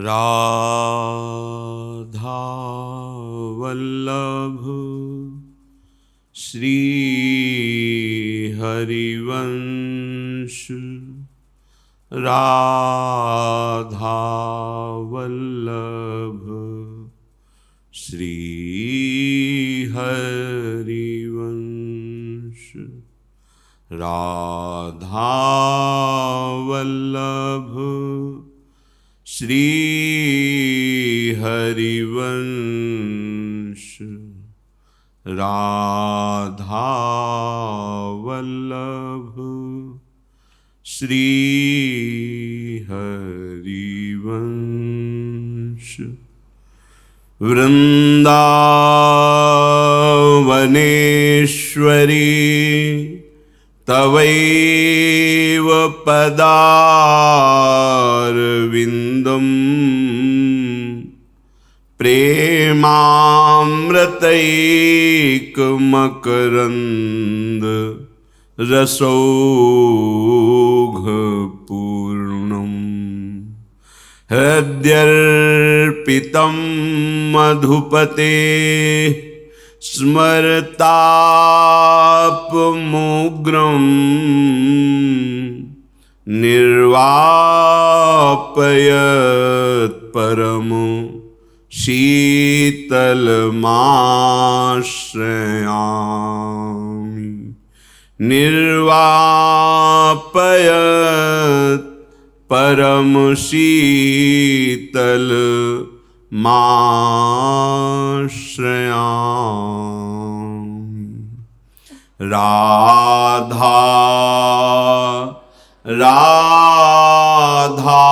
राधा वल्लभ श्री हरिवंश राधा वल्लभ श्री हरिवंश राधा वल्लभ श्री हरिवंश राधा वल्लभ श्री हरिवंश। वृंदावनेश्वरी तवैव पदारविन्दम् प्रेमामृतैकमकरन्द रसौघपूर्णम् हृद्यर्पितं मधुपते स्मरतापमुग्रं निर्वापयत् परमो शीतलमाश्रयामि निर्वापयत् परम शीतल माश्रयामि। राधा राधा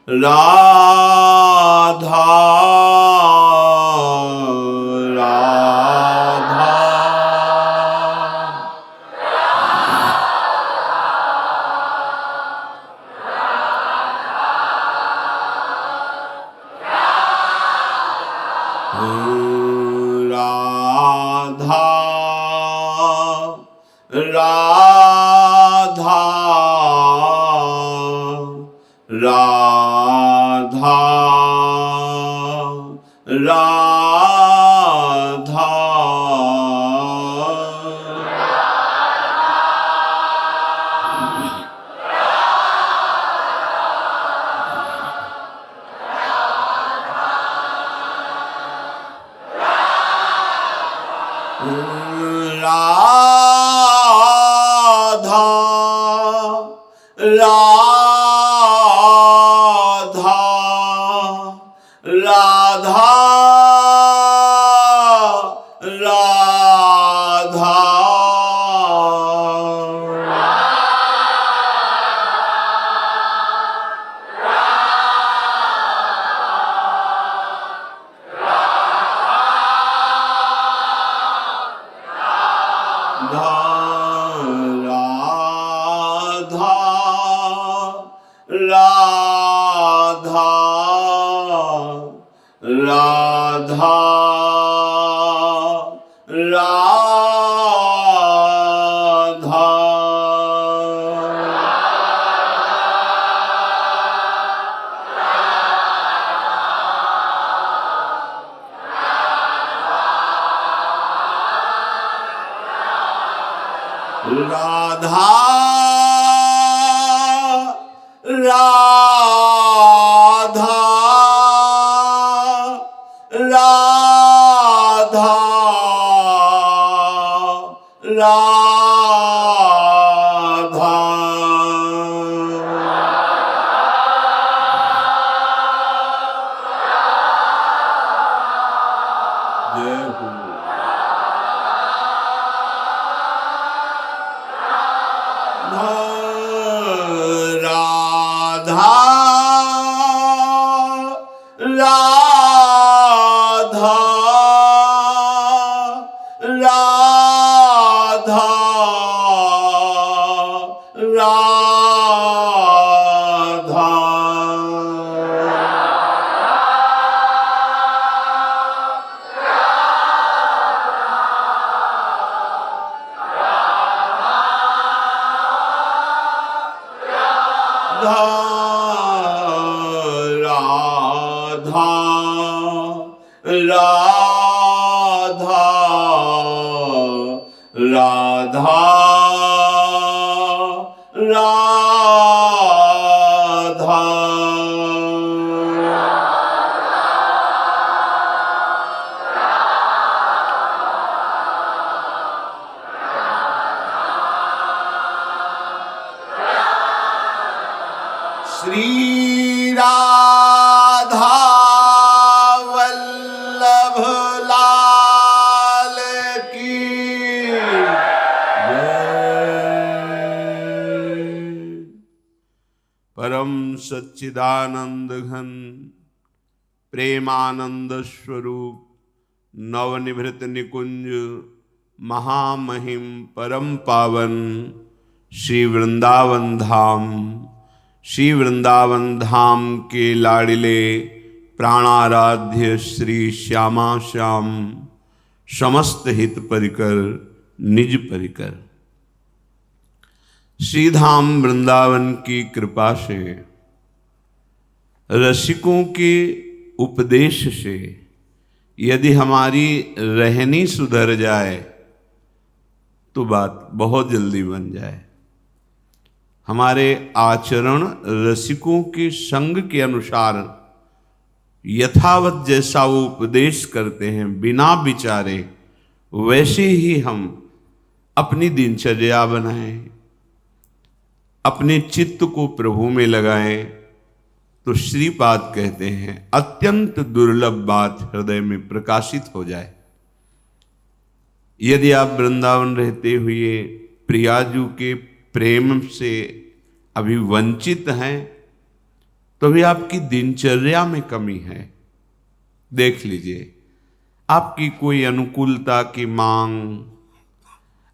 राधा राधा राधा राधा राधा राधा राधा राधा श्री राधा वल्लभ लाल की जय। परम सच्चिदानंद घन प्रेमानंद स्वरूप नवनिभृत निकुंज महामहिम परम पावन श्री वृंदावन धाम, श्री वृंदावन धाम के लाडिले प्राणाराध्य श्री श्यामा श्याम समस्त हित परिकर निज परिकर श्री धाम वृंदावन की कृपा से, रसिकों के उपदेश से यदि हमारी रहनी सुधर जाए तो बात बहुत जल्दी बन जाए। हमारे आचरण रसिकों के संग के अनुसार यथावत जैसा वो उपदेश करते हैं बिना विचारे, वैसे ही हम अपनी दिनचर्या बनाएं, अपने चित्त को प्रभु में लगाएं, तो श्रीपाद कहते हैं अत्यंत दुर्लभ बात हृदय में प्रकाशित हो जाए। यदि आप वृंदावन रहते हुए प्रियाजू के प्रेम से अभी वंचित हैं तो भी आपकी दिनचर्या में कमी है। देख लीजिए, आपकी कोई अनुकूलता की मांग,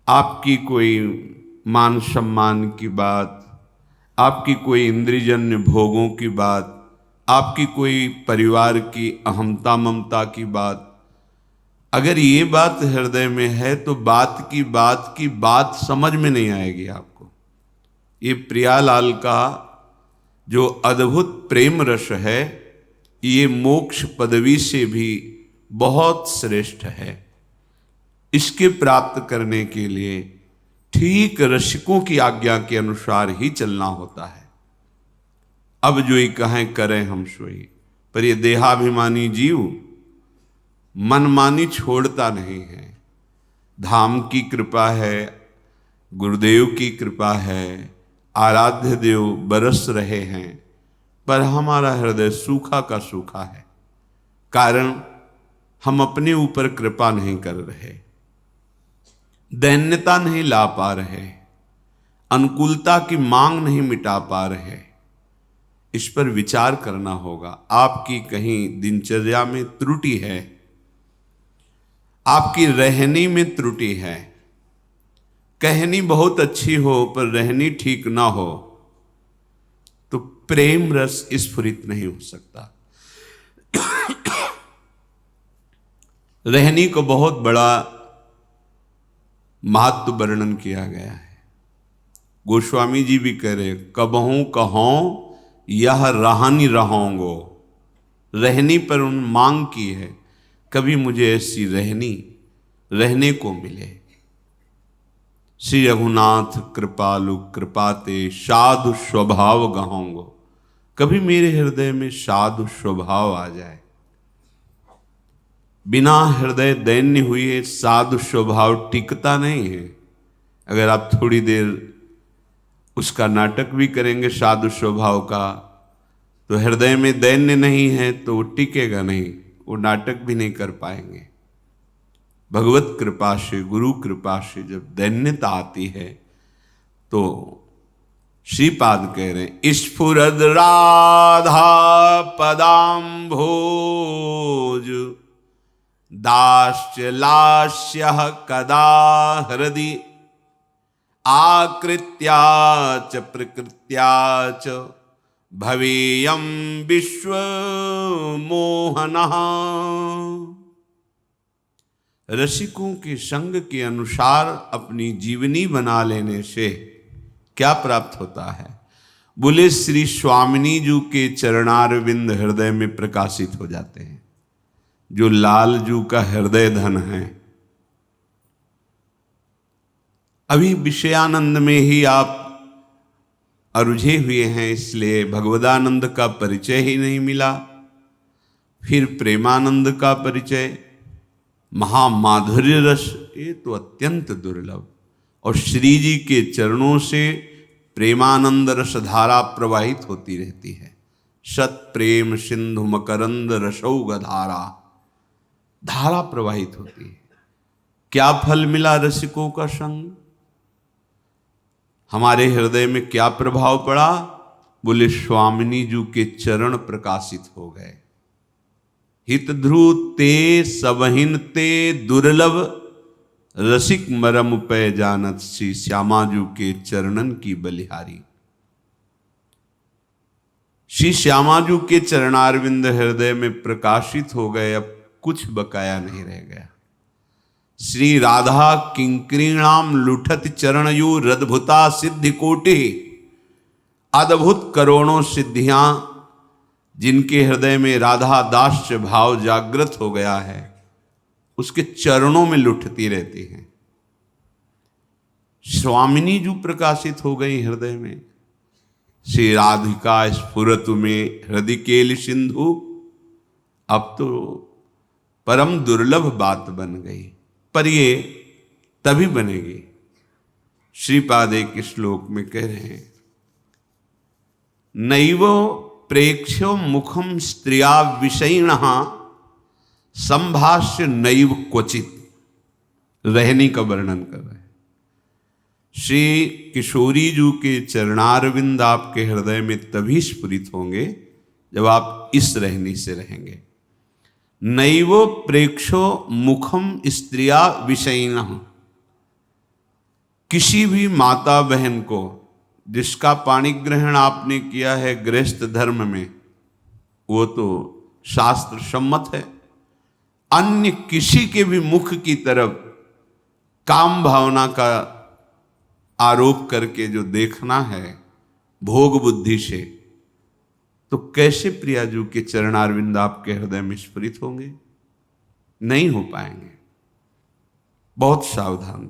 आपकी कोई मान सम्मान की बात, आपकी कोई इंद्रियजन्य भोगों की बात, आपकी कोई परिवार की अहमता ममता की बात, अगर ये बात हृदय में है तो बात की बात समझ में नहीं आएगी आपको। ये प्रियालाल का जो अद्भुत प्रेम रस है, ये मोक्ष पदवी से भी बहुत श्रेष्ठ है। इसके प्राप्त करने के लिए ठीक रसिकों की आज्ञा के अनुसार ही चलना होता है। अब जो ही कहें करें हम सोई, पर ये देहाभिमानी जीव मनमानी छोड़ता नहीं है। धाम की कृपा है, गुरुदेव की कृपा है, आराध्य देव बरस रहे हैं, पर हमारा हृदय सूखा का सूखा है। कारण हम अपने ऊपर कृपा नहीं कर रहे, दैन्यता नहीं ला पा रहे, अनुकूलता की मांग नहीं मिटा पा रहे। इस पर विचार करना होगा। आपकी कहीं दिनचर्या में त्रुटि है, आपकी रहनी में त्रुटि है। कहनी बहुत अच्छी हो पर रहनी ठीक ना हो तो प्रेम रस स्फुरित नहीं हो सकता। रहनी को बहुत बड़ा महत्व वर्णन किया गया है। गोस्वामी जी भी कह रहे, कबहूं कहों यह रहनी रहोंगो। रहनी पर उन मांग की है, कभी मुझे ऐसी रहने को मिले। श्री रघुनाथ कृपालु कृपाते साधु स्वभाव गहोंगो। कभी मेरे हृदय में साधु स्वभाव आ जाए। बिना हृदय दैन्य हुए साधु स्वभाव टिकता नहीं है। अगर आप थोड़ी देर उसका नाटक भी करेंगे साधु स्वभाव का, तो हृदय में दैन्य नहीं है तो वो टिकेगा नहीं, वो नाटक भी नहीं कर पाएंगे। भगवत कृपा से, गुरु कृपा से जब दैन्यता आती है तो श्रीपाद कह रहे हैं, स्फुरद राधा पदाम्भोज दास्य लास्य कदा हृदि आकृत्या च प्रकृत्या च भवेयं विश्व मोहनः। रसिकों के संग के अनुसार अपनी जीवनी बना लेने से क्या प्राप्त होता है? बोले श्री स्वामिनी जू के चरणारविंद हृदय में प्रकाशित हो जाते हैं, जो लाल जू का हृदय धन है। अभी विषयानंद में ही आप अरुझे हुए हैं, इसलिए भगवदानंद का परिचय ही नहीं मिला। फिर प्रेमानंद का परिचय, महामाधुर्य रस, ये तो अत्यंत दुर्लभ। और श्री जी के चरणों से प्रेमानंद रस धारा प्रवाहित होती रहती है। सत प्रेम सिंधु मकरंद रसौग धारा, धारा प्रवाहित होती है। क्या फल मिला रसिकों का संग? हमारे हृदय में क्या प्रभाव पड़ा? बोले स्वामिनी जी के चरण प्रकाशित हो गए। हित ध्रुव ते सबहिन ते दुर्लभ, रसिक मरम पै जानत सी श्यामाजू के चरणन की बलिहारी। श्री श्यामाजू के चरणारविंद हृदय में प्रकाशित हो गए, अब कुछ बकाया नहीं रह गया। श्री राधा किंकरीणाम लुठत चरणयू रद्भुता सिद्धि कोटि, अद्भुत करोड़ों सिद्धियां जिनके हृदय में राधा दास्य भाव जागृत हो गया है, उसके चरणों में लुटती रहती हैं। स्वामिनी जू प्रकाशित हो गई हृदय में। श्री राधिका स्फुरतु में हृदय केल सिंधु, अब तो परम दुर्लभ बात बन गई, पर ये तभी बनेगी। श्रीपाद एक श्लोक में कह रहे हैं, नैवो प्रेक्ष्यो मुखम स्त्रिया विषयिणः संभाष्य नैव क्वचित। रहनी का वर्णन कर रहे हैं। श्री किशोरी जू के चरणारविंद आपके हृदय में तभी स्फुरित होंगे जब आप इस रहनी से रहेंगे। नैवो प्रेक्षो मुखम स्त्रिया विषयिणः, किसी भी माता बहन को जिसका पाणी ग्रहण आपने किया है गृहस्थ धर्म में, वो तो शास्त्र सम्मत है। अन्य किसी के भी मुख की तरफ काम भावना का आरोप करके जो देखना है भोग बुद्धि से, तो कैसे प्रियाजू के चरणारविंद आपके हृदय में स्फुरित होंगे? नहीं हो पाएंगे। बहुत सावधान,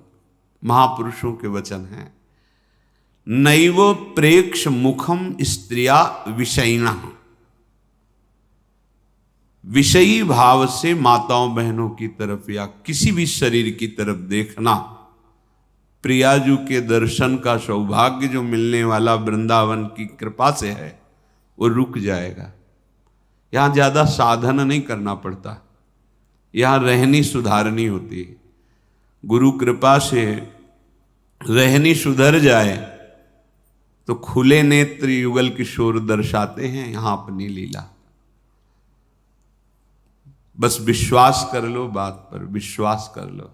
महापुरुषों के वचन हैं। नैव प्रेक्ष मुखम स्त्रिया विषयिणः, विषयी भाव से माताओं बहनों की तरफ या किसी भी शरीर की तरफ देखना, प्रियाजू के दर्शन का सौभाग्य जो मिलने वाला वृंदावन की कृपा से है, वो रुक जाएगा। यहाँ ज्यादा साधन नहीं करना पड़ता, यहाँ रहनी सुधारनी होती है। गुरु कृपा से रहनी सुधर जाए तो खुले नेत्र युगल किशोर दर्शाते हैं यहाँ अपनी लीला। बस विश्वास कर लो, बात पर विश्वास कर लो।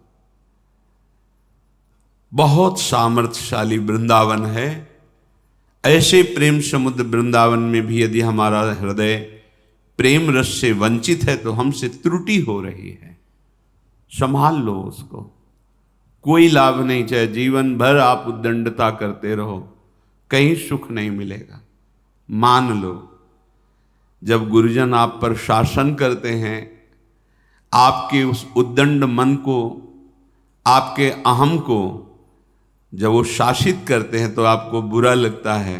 बहुत सामर्थ्यशाली वृंदावन है। ऐसे प्रेम समुद्र वृंदावन में भी यदि हमारा हृदय प्रेम रस से वंचित है तो हमसे त्रुटि हो रही है। संभाल लो उसको, कोई लाभ नहीं। चाहे जीवन भर आप उद्दंडता करते रहो, कहीं सुख नहीं मिलेगा। मान लो, जब गुरुजन आप पर शासन करते हैं, आपके उस उद्दंड मन को, आपके अहम को जब वो शासित करते हैं तो आपको बुरा लगता है।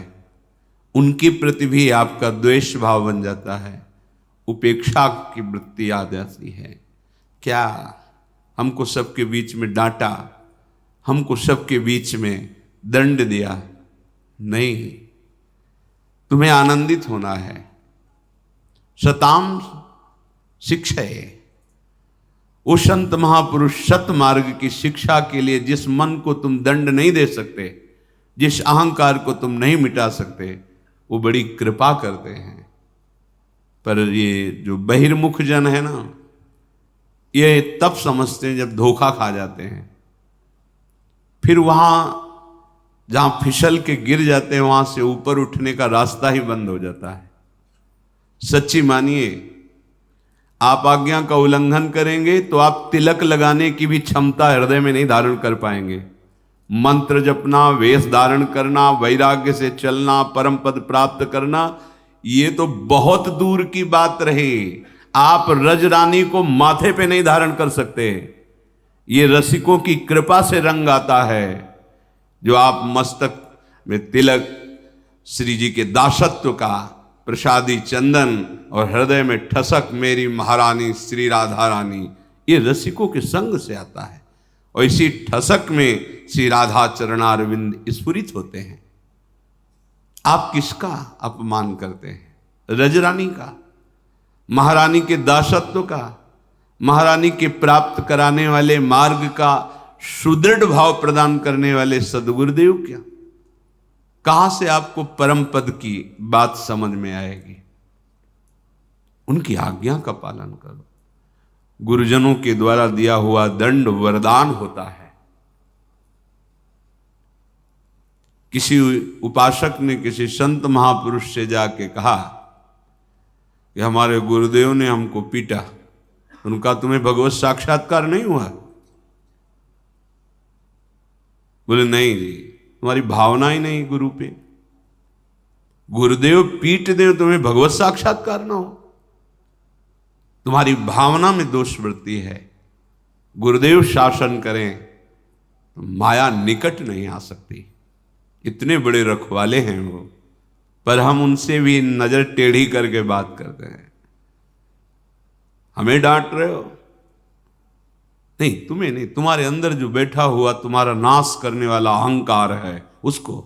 उनके प्रति भी आपका द्वेष भाव बन जाता है, उपेक्षा की वृत्ति आ जाती है। क्या हमको सबके बीच में डांटा, हमको सबके बीच में दंड दिया? नहीं, तुम्हें आनंदित होना है। सताम शिक्षा है। वो संत महापुरुष सत मार्ग की शिक्षा के लिए जिस मन को तुम दंड नहीं दे सकते, जिस अहंकार को तुम नहीं मिटा सकते, वो बड़ी कृपा करते हैं। पर ये जो बहिर्मुख जन है ना, ये तब समझते हैं जब धोखा खा जाते हैं। फिर वहां जहां फिसल के गिर जाते हैं, वहां से ऊपर उठने का रास्ता ही बंद हो जाता है। सच्ची मानिए, आप आज्ञा का उल्लंघन करेंगे तो आप तिलक लगाने की भी क्षमता हृदय में नहीं धारण कर पाएंगे। मंत्र जपना, वेश धारण करना, वैराग्य से चलना, परम पद प्राप्त करना, ये तो बहुत दूर की बात रही। आप रजरानी को माथे पे नहीं धारण कर सकते। ये रसिकों की कृपा से रंग आता है। जो आप मस्तक में तिलक, श्री जी के दासत्व का प्रसादी चंदन और हृदय में ठसक मेरी महारानी श्री राधा रानी, ये रसिकों के संग से आता है। और इसी ठसक में श्री राधा चरणारविंद स्फुरित होते हैं। आप किसका अपमान करते हैं? रजरानी का, महारानी के दासत्व का, महारानी के प्राप्त कराने वाले मार्ग का सुदृढ़ भाव प्रदान करने वाले सदगुरुदेव क्या? कहां से आपको परम पद की बात समझ में आएगी? उनकी आज्ञा का पालन करो। गुरुजनों के द्वारा दिया हुआ दंड वरदान होता है। किसी उपासक ने किसी संत महापुरुष से जाके कहा कि हमारे गुरुदेव ने हमको पीटा। उनका तुम्हें भगवत साक्षात्कार नहीं हुआ? बोले नहीं जी, तुम्हारी भावना ही नहीं गुरु पे। गुरुदेव पीट दे तुम्हें भगवत साक्षात्कार ना हो, तुम्हारी भावना में दोष वृत्ति है। गुरुदेव शासन करें तो माया निकट नहीं आ सकती। इतने बड़े रखवाले हैं वो, पर हम उनसे भी नजर टेढ़ी करके बात करते हैं। हमें डांट रहे हो? नहीं, तुम्हें नहीं, तुम्हारे अंदर जो बैठा हुआ तुम्हारा नाश करने वाला अहंकार है उसको,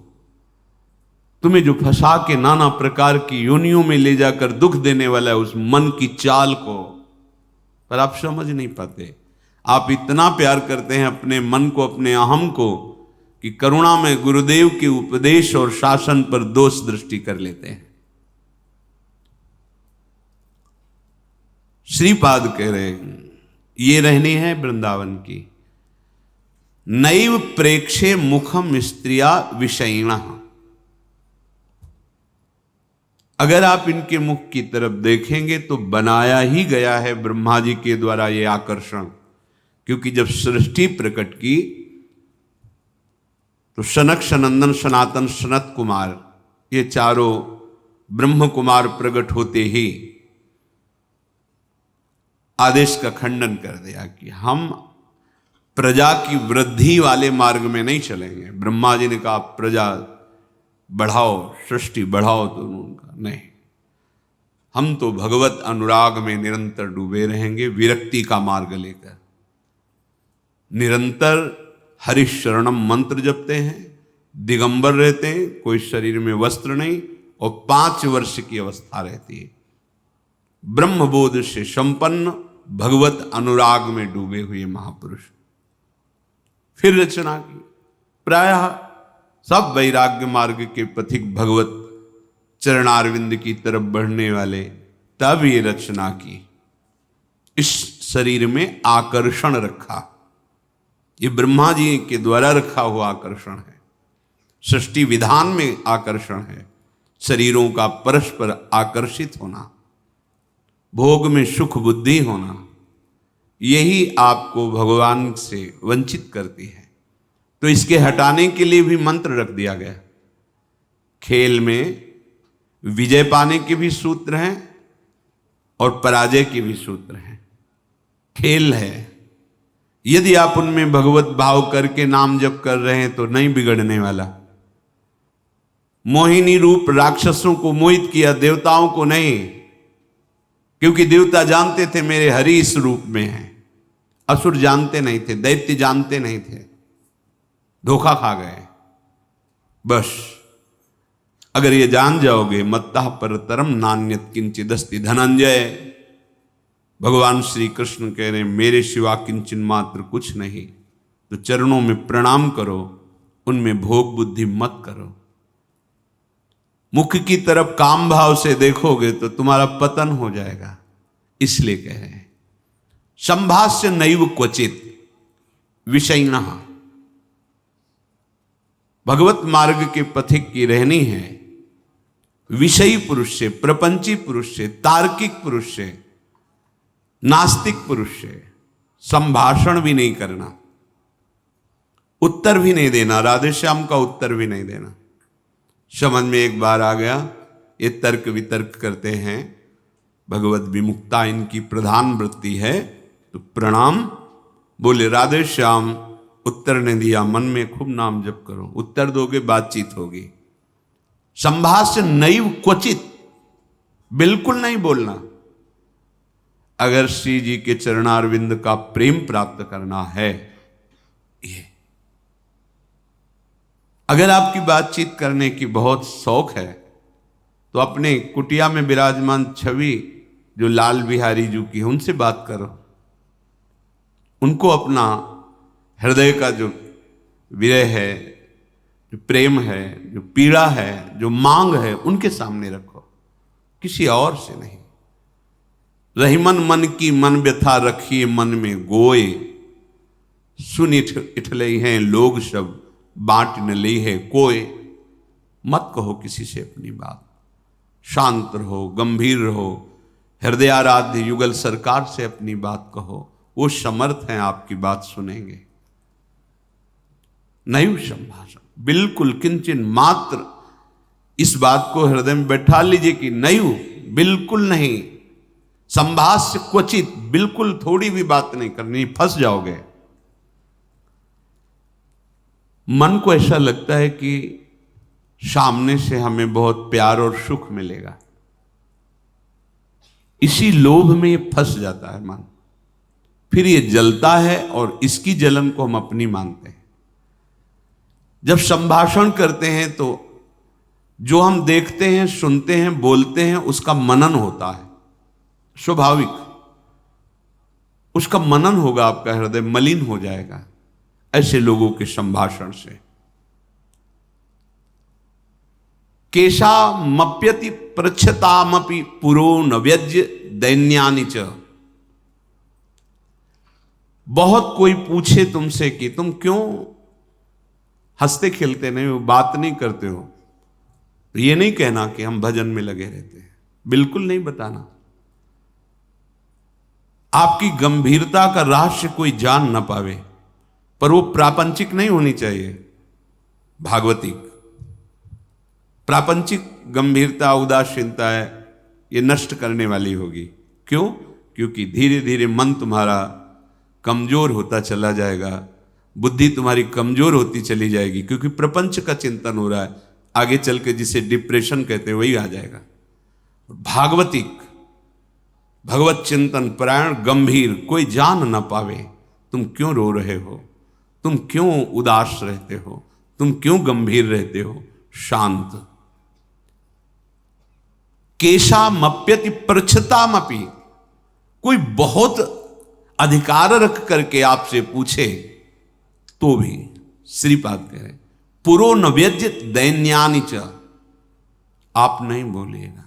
तुम्हें जो फंसा के नाना प्रकार की योनियों में ले जाकर दुख देने वाला है उस मन की चाल को। पर आप समझ नहीं पाते। आप इतना प्यार करते हैं अपने मन को, अपने अहम को, कि करुणा में गुरुदेव के उपदेश और शासन पर दोष दृष्टि कर लेते हैं। श्रीपाद कह रहे हैं ये रहनी है वृंदावन की। नैव प्रेक्षे मुखम स्त्रिया विषयिणा। अगर आप इनके मुख की तरफ देखेंगे तो बनाया ही गया है ब्रह्मा जी के द्वारा ये आकर्षण। क्योंकि जब सृष्टि प्रकट की तो सनक, सनंदन, सनातन, सनत कुमार, ये चारों ब्रह्म कुमार प्रकट होते ही आदेश का खंडन कर दिया कि हम प्रजा की वृद्धि वाले मार्ग में नहीं चलेंगे। ब्रह्मा जी ने कहा प्रजा बढ़ाओ, सृष्टि बढ़ाओ, तो उनका नहीं, हम तो भगवत अनुराग में निरंतर डूबे रहेंगे, विरक्ति का मार्ग लेकर। निरंतर हरिशरणम मंत्र जपते हैं, दिगंबर रहते हैं, कोई शरीर में वस्त्र नहीं, और 5 वर्ष की अवस्था रहती है। ब्रह्मबोध से संपन्न, भगवत अनुराग में डूबे हुए महापुरुष। फिर रचना की। प्रायः सब वैराग्य मार्ग के पथिक भगवत चरणारविंद की तरफ बढ़ने वाले तब ये रचना की। इस शरीर में आकर्षण रखा, ये ब्रह्मा जी के द्वारा रखा हुआ आकर्षण है। सृष्टि विधान में आकर्षण है, शरीरों का परस्पर आकर्षित होना, भोग में सुख बुद्धि होना, यही आपको भगवान से वंचित करती है। तो इसके हटाने के लिए भी मंत्र रख दिया गया। खेल में विजय पाने के भी सूत्र हैं और पराजय के भी सूत्र हैं। खेल है, यदि आप उनमें भगवत भाव करके नाम जप कर रहे हैं तो नहीं बिगड़ने वाला। मोहिनी रूप राक्षसों को मोहित किया, देवताओं को नहीं, क्योंकि देवता जानते थे मेरे हरि इस रूप में है। असुर जानते नहीं थे, दैत्य जानते नहीं थे, धोखा खा गए। बस अगर ये जान जाओगे, मत्तः परतरम नान्यत किंचिदस्ति धनंजय। भगवान श्री कृष्ण कह रहे मेरे सिवा किंचन मात्र कुछ नहीं, तो चरणों में प्रणाम करो, उनमें भोग बुद्धि मत करो। मुख की तरफ काम भाव से देखोगे तो तुम्हारा पतन हो जाएगा। इसलिए कह रहे हैं संभाष्य नैव क्वचित विषयिणः। भगवत मार्ग के पथिक की रहनी है विषयी पुरुष से, प्रपंची पुरुष से, तार्किक पुरुष से, नास्तिक पुरुष से संभाषण भी नहीं करना। उत्तर भी नहीं देना, राधे श्याम का उत्तर भी नहीं देना। समझ में एक बार आ गया, ये तर्क वितर्क करते हैं, भगवत विमुक्ता इनकी प्रधान वृत्ति है, तो प्रणाम बोले राधे श्याम। उत्तर ने दिया, मन में खूब नाम जप करो, उत्तर दोगे बातचीत होगी। संभाष्य नैव क्वचित, बिल्कुल नहीं बोलना। अगर श्री जी के चरणारविंद का प्रेम प्राप्त करना है, ये अगर आपकी बातचीत करने की बहुत शौक है तो अपने कुटिया में विराजमान छवि जो लाल बिहारी जी की है उनसे बात करो, उनको अपना हृदय का जो विरह है, जो प्रेम है, जो पीड़ा है, जो मांग है, उनके सामने रखो, किसी और से नहीं। रही मन की मन व्यथा रखिए मन में गोए, सुन इठले हैं लोग सब बांट न ली है कोई। मत कहो किसी से अपनी बात, शांत रहो, गंभीर रहो, हृदयाराध्य युगल सरकार से अपनी बात कहो, वो समर्थ हैं आपकी बात सुनेंगे। नैव संभाषण, बिल्कुल किंचन मात्र इस बात को हृदय में बैठा लीजिए कि नैव, बिल्कुल नहीं। संभाष्य क्वचित, बिल्कुल थोड़ी भी बात नहीं करनी, फंस जाओगे। मन को ऐसा लगता है कि सामने से हमें बहुत प्यार और सुख मिलेगा, इसी लोभ में ये फंस जाता है मन, फिर ये जलता है और इसकी जलन को हम अपनी मानते हैं। जब संभाषण करते हैं तो जो हम देखते हैं, सुनते हैं, बोलते हैं, उसका मनन होता है, स्वाभाविक उसका मनन होगा, आपका हृदय मलिन हो जाएगा ऐसे लोगों के संभाषण से। केशा मप्यति प्रच्छतामपि पुरो न व्यज्य दैन्यानि च। बहुत कोई पूछे तुमसे कि तुम क्यों हंसते खेलते नहीं हो, बात नहीं करते हो, तो ये नहीं कहना कि हम भजन में लगे रहते हैं, बिल्कुल नहीं बताना। आपकी गंभीरता का रहस्य कोई जान ना पावे, पर वो प्रापंचिक नहीं होनी चाहिए, भागवतिक। प्रापंचिक गंभीरता, उदासीनता है, ये नष्ट करने वाली होगी। क्यों? क्योंकि धीरे धीरे मन तुम्हारा कमजोर होता चला जाएगा, बुद्धि तुम्हारी कमजोर होती चली जाएगी, क्योंकि प्रपंच का चिंतन हो रहा है। आगे चल के जिसे डिप्रेशन कहते हैं वही आ जाएगा। भागवतिक, भगवत चिंतन परायण, गंभीर, कोई जान ना पावे तुम क्यों रो रहे हो, तुम क्यों उदास रहते हो, तुम क्यों गंभीर रहते हो, शांत। केशा मप्यति प्रच्छतामपि, कोई बहुत अधिकार रख करके आपसे पूछे तो भी श्रीपाद कह रहे पुरो न व्यज्य दैन्यानि च, आप नहीं बोलिएगा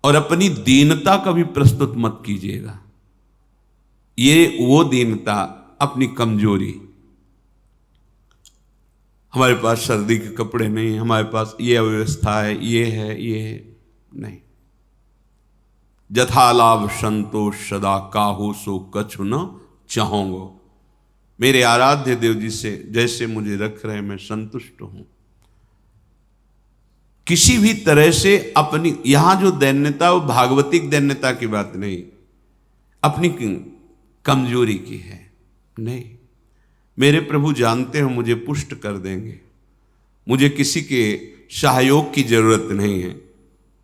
और अपनी दीनता कभी प्रस्तुत मत कीजिएगा। ये वो दीनता, अपनी कमजोरी, हमारे पास सर्दी के कपड़े नहीं, हमारे पास ये अव्यवस्था है, ये है, ये है, नहीं। जथालाभ संतोष सदा काहू सो कछु न चाहोगो। मेरे आराध्य देव जी से जैसे मुझे रख रहे, मैं संतुष्ट हूं। किसी भी तरह से अपनी, यहां जो दैन्यता वो भागवतिक दैन्यता की बात नहीं, अपनी कमजोरी की है। नहीं, मेरे प्रभु जानते हो मुझे पुष्ट कर देंगे, मुझे किसी के सहयोग की जरूरत नहीं है,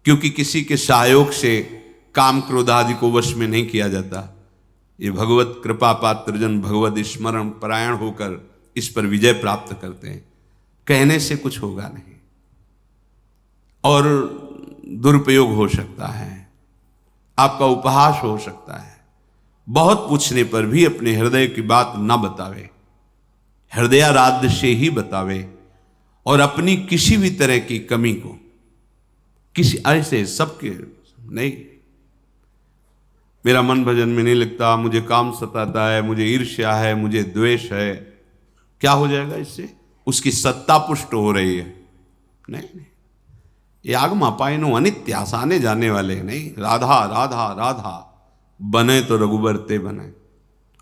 क्योंकि किसी के सहयोग से काम क्रोध आदि को वश में नहीं किया जाता। ये भगवत कृपा पात्र जन भगवत स्मरण परायण होकर इस पर विजय प्राप्त करते हैं। कहने से कुछ होगा नहीं और दुरुपयोग हो सकता है, आपका उपहास हो सकता है। बहुत पूछने पर भी अपने हृदय की बात न बतावे, हृदयाराध्य से ही बतावे, और अपनी किसी भी तरह की कमी को किसी ऐसे सबके नहीं, मेरा मन भजन में नहीं लगता, मुझे काम सताता है, मुझे ईर्ष्या है, मुझे द्वेष है, क्या हो जाएगा इससे? उसकी सत्ता पुष्ट हो रही है। नहीं, ये आगमा पाइनो अनित्यास, आने जाने वाले नहीं। राधा राधा राधा, बने तो रघुबर ते बने,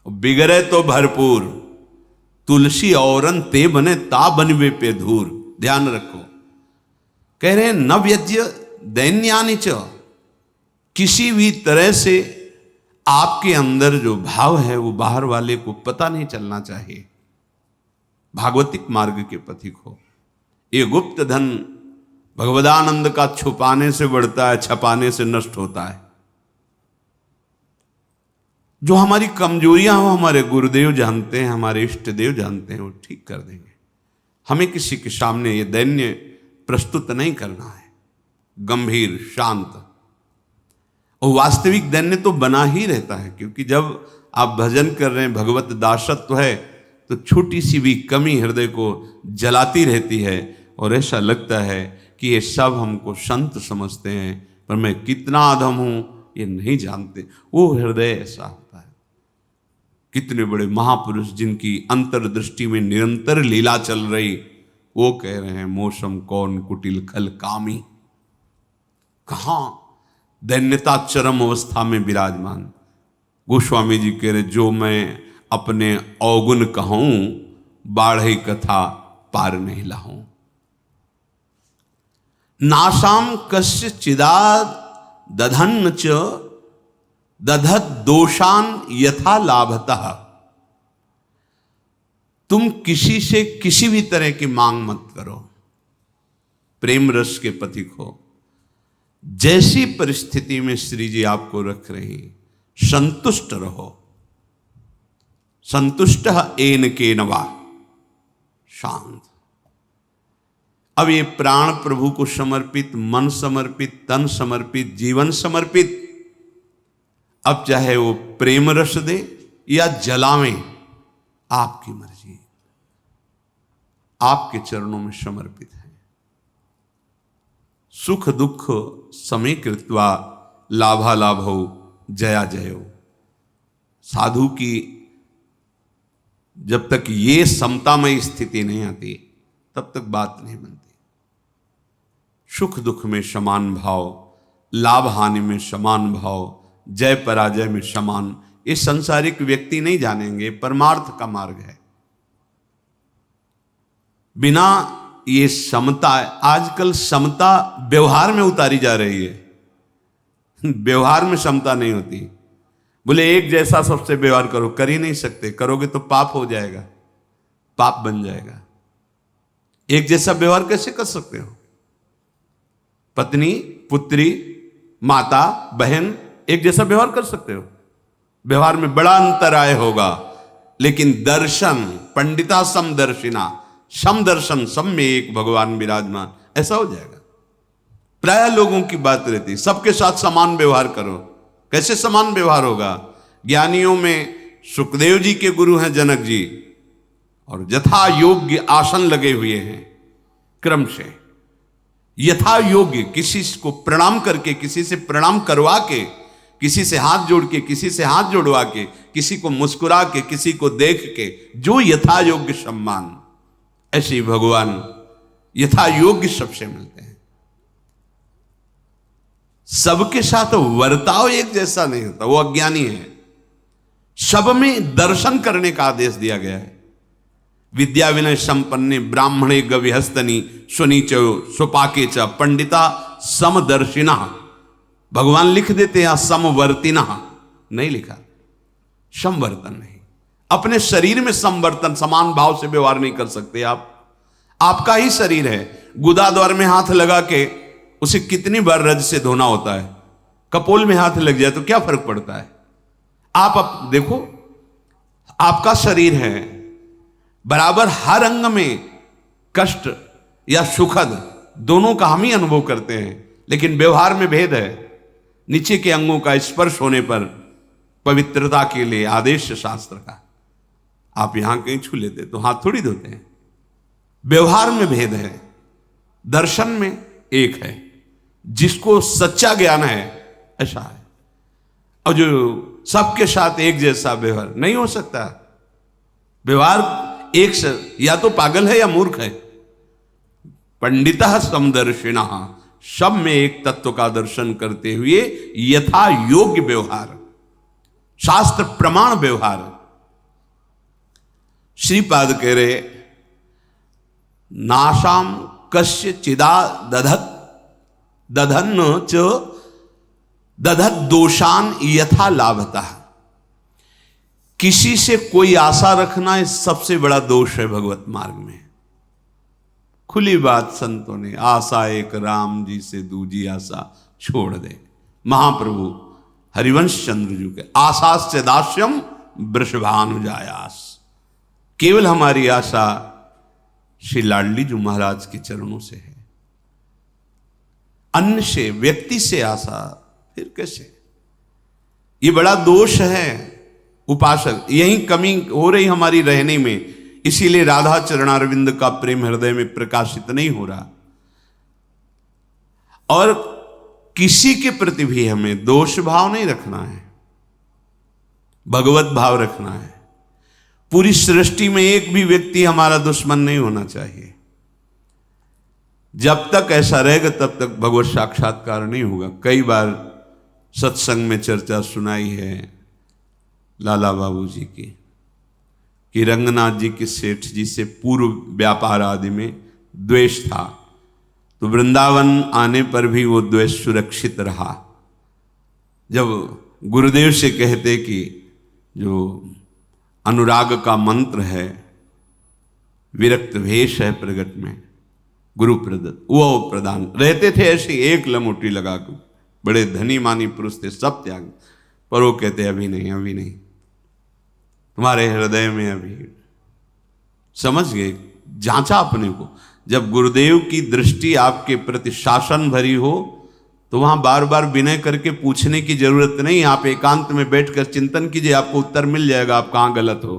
बिगड़े तो भरपूर। तुलसी औरन ते बने ता बनवे पे धूर। ध्यान रखो, कह रहे हैं न व्यज्य दैन्यानि च, किसी भी तरह से आपके अंदर जो भाव है वो बाहर वाले को पता नहीं चलना चाहिए। भागवतिक मार्ग के पथिक हो। ये गुप्त धन भगवदानंद का छुपाने से बढ़ता है, छपाने से नष्ट होता है। जो हमारी कमजोरियां हो हमारे गुरुदेव जानते हैं, हमारे इष्ट देव जानते हैं, वो ठीक कर देंगे। हमें किसी के सामने ये दैन्य प्रस्तुत नहीं करना है, गंभीर शांत। और वास्तविक दैन्य तो बना ही रहता है, क्योंकि जब आप भजन कर रहे हैं, भगवत दासत्व है, तो छोटी सी भी कमी हृदय को जलाती रहती है और ऐसा लगता है कि ये सब हमको संत समझते हैं, पर मैं कितना अधम हूं ये नहीं जानते। वो हृदय ऐसा होता है। कितने बड़े महापुरुष जिनकी अंतर्दृष्टि में निरंतर लीला चल रही, वो कह रहे हैं मौसम कौन कुटिल खल कामी। कहां दैन्यता चरम अवस्था में विराजमान। गोस्वामी जी कह रहे जो मैं अपने अवगुण कहूं, बाढ़े कथा पार नहीं लाऊं। नासाम कस्य चिदाद दधन्न च दधत दोषान यथा लाभतः। तुम किसी से किसी भी तरह की मांग मत करो, प्रेम रस के पथिक हो। जैसी परिस्थिति में श्री जी आपको रख रही, संतुष्ट रहो। संतुष्ट एन के नवा, शांत। अब ये प्राण प्रभु को समर्पित, मन समर्पित, तन समर्पित, जीवन समर्पित, अब चाहे वो प्रेम रस दे या जलावे, आपकी मर्जी, आपके चरणों में समर्पित है। सुख दुख समय कृत्वा लाभा लाभो जया जयो। साधु की जब तक ये समतामय स्थिति नहीं आती तब तक बात नहीं बनती। सुख दुख में समान भाव, लाभ हानि में समान भाव, जय पराजय में समान, ये संसारिक व्यक्ति नहीं जानेंगे, परमार्थ का मार्ग है। बिना ये समता, आजकल समता व्यवहार में उतारी जा रही है। व्यवहार में समता नहीं होती। बोले एक जैसा सबसे व्यवहार करो, कर ही नहीं सकते, करोगे तो पाप हो जाएगा, पाप बन जाएगा। एक जैसा व्यवहार कैसे कर सकते हो? पत्नी, पुत्री, माता, बहन एक जैसा व्यवहार कर सकते हो? व्यवहार में बड़ा अंतराय होगा। लेकिन दर्शन, पंडिता समदर्शिना, समदर्शन, सब में एक भगवान विराजमान, ऐसा हो जाएगा। प्राय लोगों की बात रहती, सबके साथ समान व्यवहार करो। कैसे समान व्यवहार होगा? ज्ञानियों में सुखदेव जी के गुरु हैं जनक जी, और यथा योग्य आसन लगे हुए हैं क्रम से। यथा योग्य, किसी को प्रणाम करके, किसी से प्रणाम करवा के, किसी से हाथ जोड़ के, किसी से हाथ जोड़वा के, किसी को मुस्कुरा के, किसी को देख के, जो यथा योग्य सम्मान, ऐसे भगवान यथा योग्य सबसे मिलते हैं। सबके साथ वर्ताव एक जैसा नहीं होता, वो अज्ञानी है। सब में दर्शन करने का आदेश दिया गया है। विद्या विनय संपन्ने ब्राह्मणे गविहस्तनी सुनीचो सुपाके च पंडिता समदर्शिना। भगवान लिख देते हैं समवर्तिना, नहीं लिखा, समवर्तन नहीं। अपने शरीर में समवर्तन, समान भाव से व्यवहार नहीं कर सकते आप। आपका ही शरीर है, गुदा द्वार में हाथ लगा के उसे कितनी बार रज से धोना होता है। कपोल में हाथ लग जाए तो क्या फर्क पड़ता है? आप देखो, आपका शरीर है, बराबर हर अंग में कष्ट या सुखद दोनों का हम ही अनुभव करते हैं, लेकिन व्यवहार में भेद है। नीचे के अंगों का स्पर्श होने पर पवित्रता के लिए आदेश शास्त्र का, आप यहां कहीं छू लेते तो हाथ थोड़ी धोते हैं। व्यवहार में भेद है, दर्शन में एक है। जिसको सच्चा ज्ञान है ऐसा है, और जो सबके साथ एक जैसा व्यवहार नहीं हो सकता। व्यवहार एक से, या तो पागल है या मूर्ख है। पंडिता समदर्शिना, सब में एक तत्व का दर्शन करते हुए यथा योग्य व्यवहार, शास्त्र प्रमाण व्यवहार। श्रीपाद कह रहे नाशाम कस्य चिदा दधन च दधत दोषान यथा लाभता। किसी से कोई आशा रखना ये सबसे बड़ा दोष है भगवत मार्ग में। खुली बात संतों ने, आशा एक राम जी से दूजी आशा छोड़ दे। महाप्रभु हरिवंश चंद्र जी के आशास्य दास्यम वृषभानुजायास। केवल हमारी आशा श्री लाडली जी महाराज के चरणों से है, अन्य से, व्यक्ति से आशा फिर कैसे? ये बड़ा दोष है उपासक, यही कमी हो रही हमारी रहने में। इसीलिए राधा चरणारविंद का प्रेम हृदय में प्रकाशित नहीं हो रहा। और किसी के प्रति भी हमें दोष भाव नहीं रखना है, भगवत भाव रखना है। पूरी सृष्टि में एक भी व्यक्ति हमारा दुश्मन नहीं होना चाहिए। जब तक ऐसा रहेगा तब तक भगवत साक्षात्कार नहीं होगा। कई बार सत्संग में चर्चा सुनाई है लाला बाबू जी की कि रंगनाथ जी के सेठ जी से पूर्व व्यापार आदि में द्वेष था, तो वृंदावन आने पर भी वो द्वेष सुरक्षित रहा। जब गुरुदेव से कहते कि जो अनुराग का मंत्र है, विरक्त भेष है प्रगट में गुरु प्रदत्त, वो प्रदान रहते थे ऐसे एक लमोटी लगा कर। बड़े धनी मानी पुरुष थे, सब त्याग, पर वो कहते अभी नहीं, अभी नहीं, तुम्हारे हृदय में अभी। समझ गए, जांचा अपने को। जब गुरुदेव की दृष्टि आपके प्रति शासन भरी हो तो वहां बार बार विनय करके पूछने की जरूरत नहीं। आप एकांत में बैठकर चिंतन कीजिए, आपको उत्तर मिल जाएगा आप कहां गलत हो,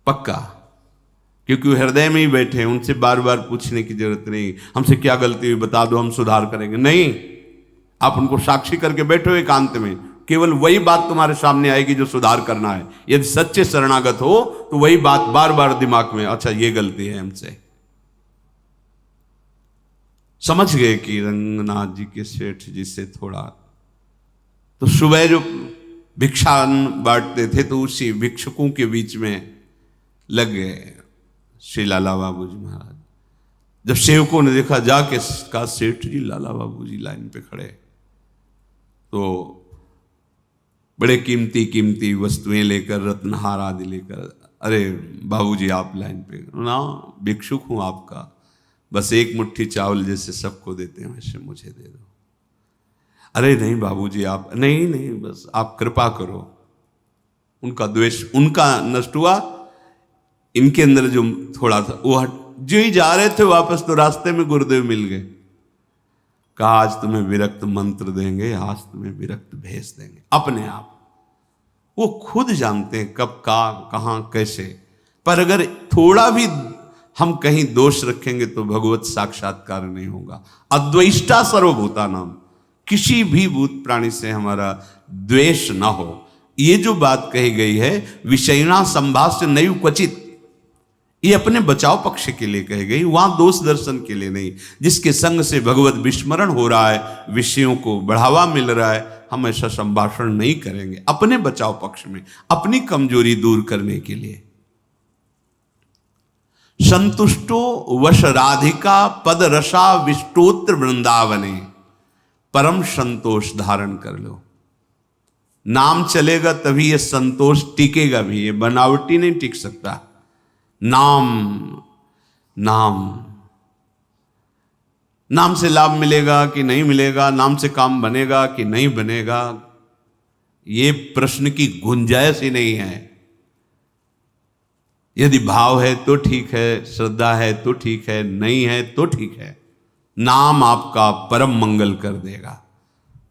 पक्का। क्योंकि वो हृदय में ही बैठे हैं, उनसे बार बार पूछने की जरूरत नहीं। हमसे क्या गलती हुई बता दो, हम सुधार करेंगे। नहीं, आप उनको साक्षी करके बैठो एकांत में, केवल वही बात तुम्हारे सामने आएगी जो सुधार करना है। यदि सच्चे शरणागत हो तो वही बात बार बार दिमाग में, अच्छा ये गलती है हमसे। समझ गए कि रंगनाथ जी के सेठ जी से थोड़ा, तो सुबह जो भिक्षा बांटते थे तो उसी भिक्षुकों के बीच में लग गए श्री लाला बाबू जी महाराज। जब सेवकों ने देखा जाके का सेठ जी लाला बाबू जी लाइन पे खड़े, तो बड़े कीमती कीमती वस्तुएं लेकर, रत्नहार आदि लेकर, अरे बाबूजी आप लाइन पे ना, भिक्षुक हूं आपका, बस एक मुट्ठी चावल जैसे सबको देते हैं वैसे मुझे दे दो। अरे नहीं बाबूजी आप, नहीं नहीं, बस आप कृपा करो। उनका द्वेष उनका नष्ट हुआ, इनके अंदर जो थोड़ा था वो हट। जो ही जा रहे थे वापस तो रास्ते में गुरुदेव मिल गए। कहा आज तुम्हें विरक्त मंत्र देंगे, आज तुम्हें विरक्त भेज देंगे। अपने आप वो खुद जानते हैं कब कहां कैसे। पर अगर थोड़ा भी हम कहीं दोष रखेंगे तो भगवत साक्षात्कार नहीं होगा। अद्वेष्टा सर्वभूता नाम, किसी भी भूत प्राणी से हमारा द्वेष ना हो। ये जो बात कही गई है विषयना संभाष्य नैव क्वचित, ये अपने बचाव पक्ष के लिए कही गई, वहां दोष दर्शन के लिए नहीं। जिसके संग से भगवत विस्मरण हो रहा है, विषयों को बढ़ावा मिल रहा है, हम ऐसा संभाषण नहीं करेंगे अपने बचाव पक्ष में, अपनी कमजोरी दूर करने के लिए। संतुष्टो वश राधिका पद रसा विष्टोत्र वृंदावने, परम संतोष धारण कर लो। नाम चलेगा तभी ये संतोष टिकेगा भी, ये बनावटी नहीं टिक सकता। नाम नाम नाम से लाभ मिलेगा कि नहीं मिलेगा, नाम से काम बनेगा कि नहीं बनेगा, ये प्रश्न की गुंजाइश ही नहीं है। यदि भाव है तो ठीक है, श्रद्धा है तो ठीक है, नहीं है तो ठीक है। नाम आपका परम मंगल कर देगा।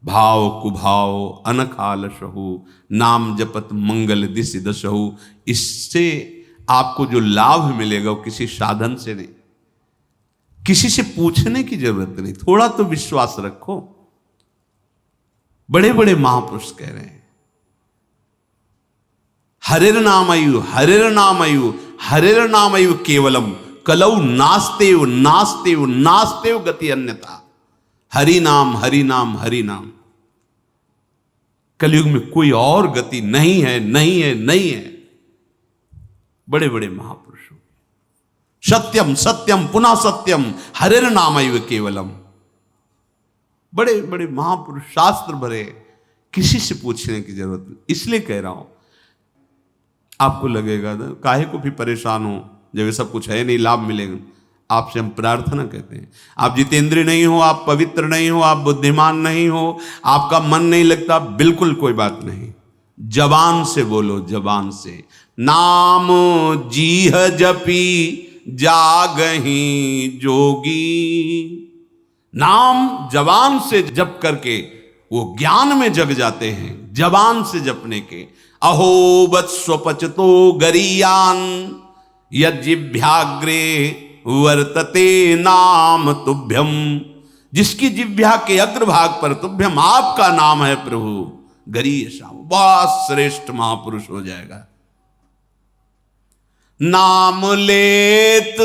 भाव कुभाव अनखाल सहु, नाम जपत मंगल दिस दसहु। इससे आपको जो लाभ मिलेगा वो किसी साधन से नहीं, किसी से पूछने की जरूरत नहीं। थोड़ा तो विश्वास रखो। बड़े बड़े महापुरुष कह रहे हैं हरिर नामयु हरिर नामयु हरिर नामयु केवलम कलौ नास्तेव नास्तेव नास्तेव गति अन्यथा। हरि नाम हरि नाम हरि नाम, कलयुग में कोई और गति नहीं है, नहीं है, नहीं है। बड़े बड़े महापुरुषों, सत्यम सत्यम पुनः सत्यम हरिर नामैव केवलम, बड़े बड़े महापुरुष शास्त्र भरे, किसी से पूछने की जरूरत नहीं। इसलिए कह रहा हूं, आपको लगेगा ना काहे को भी परेशान हो जब ये सब कुछ है नहीं, लाभ मिलेगा। आपसे हम प्रार्थना कहते हैं, आप जितेंद्रिय नहीं हो, आप पवित्र नहीं हो, आप बुद्धिमान नहीं हो, आपका मन नहीं लगता, बिल्कुल कोई बात नहीं, जबान से बोलो, जबान से नाम जीह जपी जागही जोगी। नाम जबान से जप करके वो ज्ञान में जग जाते हैं, जबान से जपने के। अहो वत्स्वपचतो गरीयान यज्जिभ्याग्रे वर्तते नाम तुभ्यम। जिसकी जिह्वा के अग्रभाग पर तुभ्यम आपका नाम है प्रभु, गरीय श्याम, बहुत श्रेष्ठ महापुरुष हो जाएगा। नाम लेत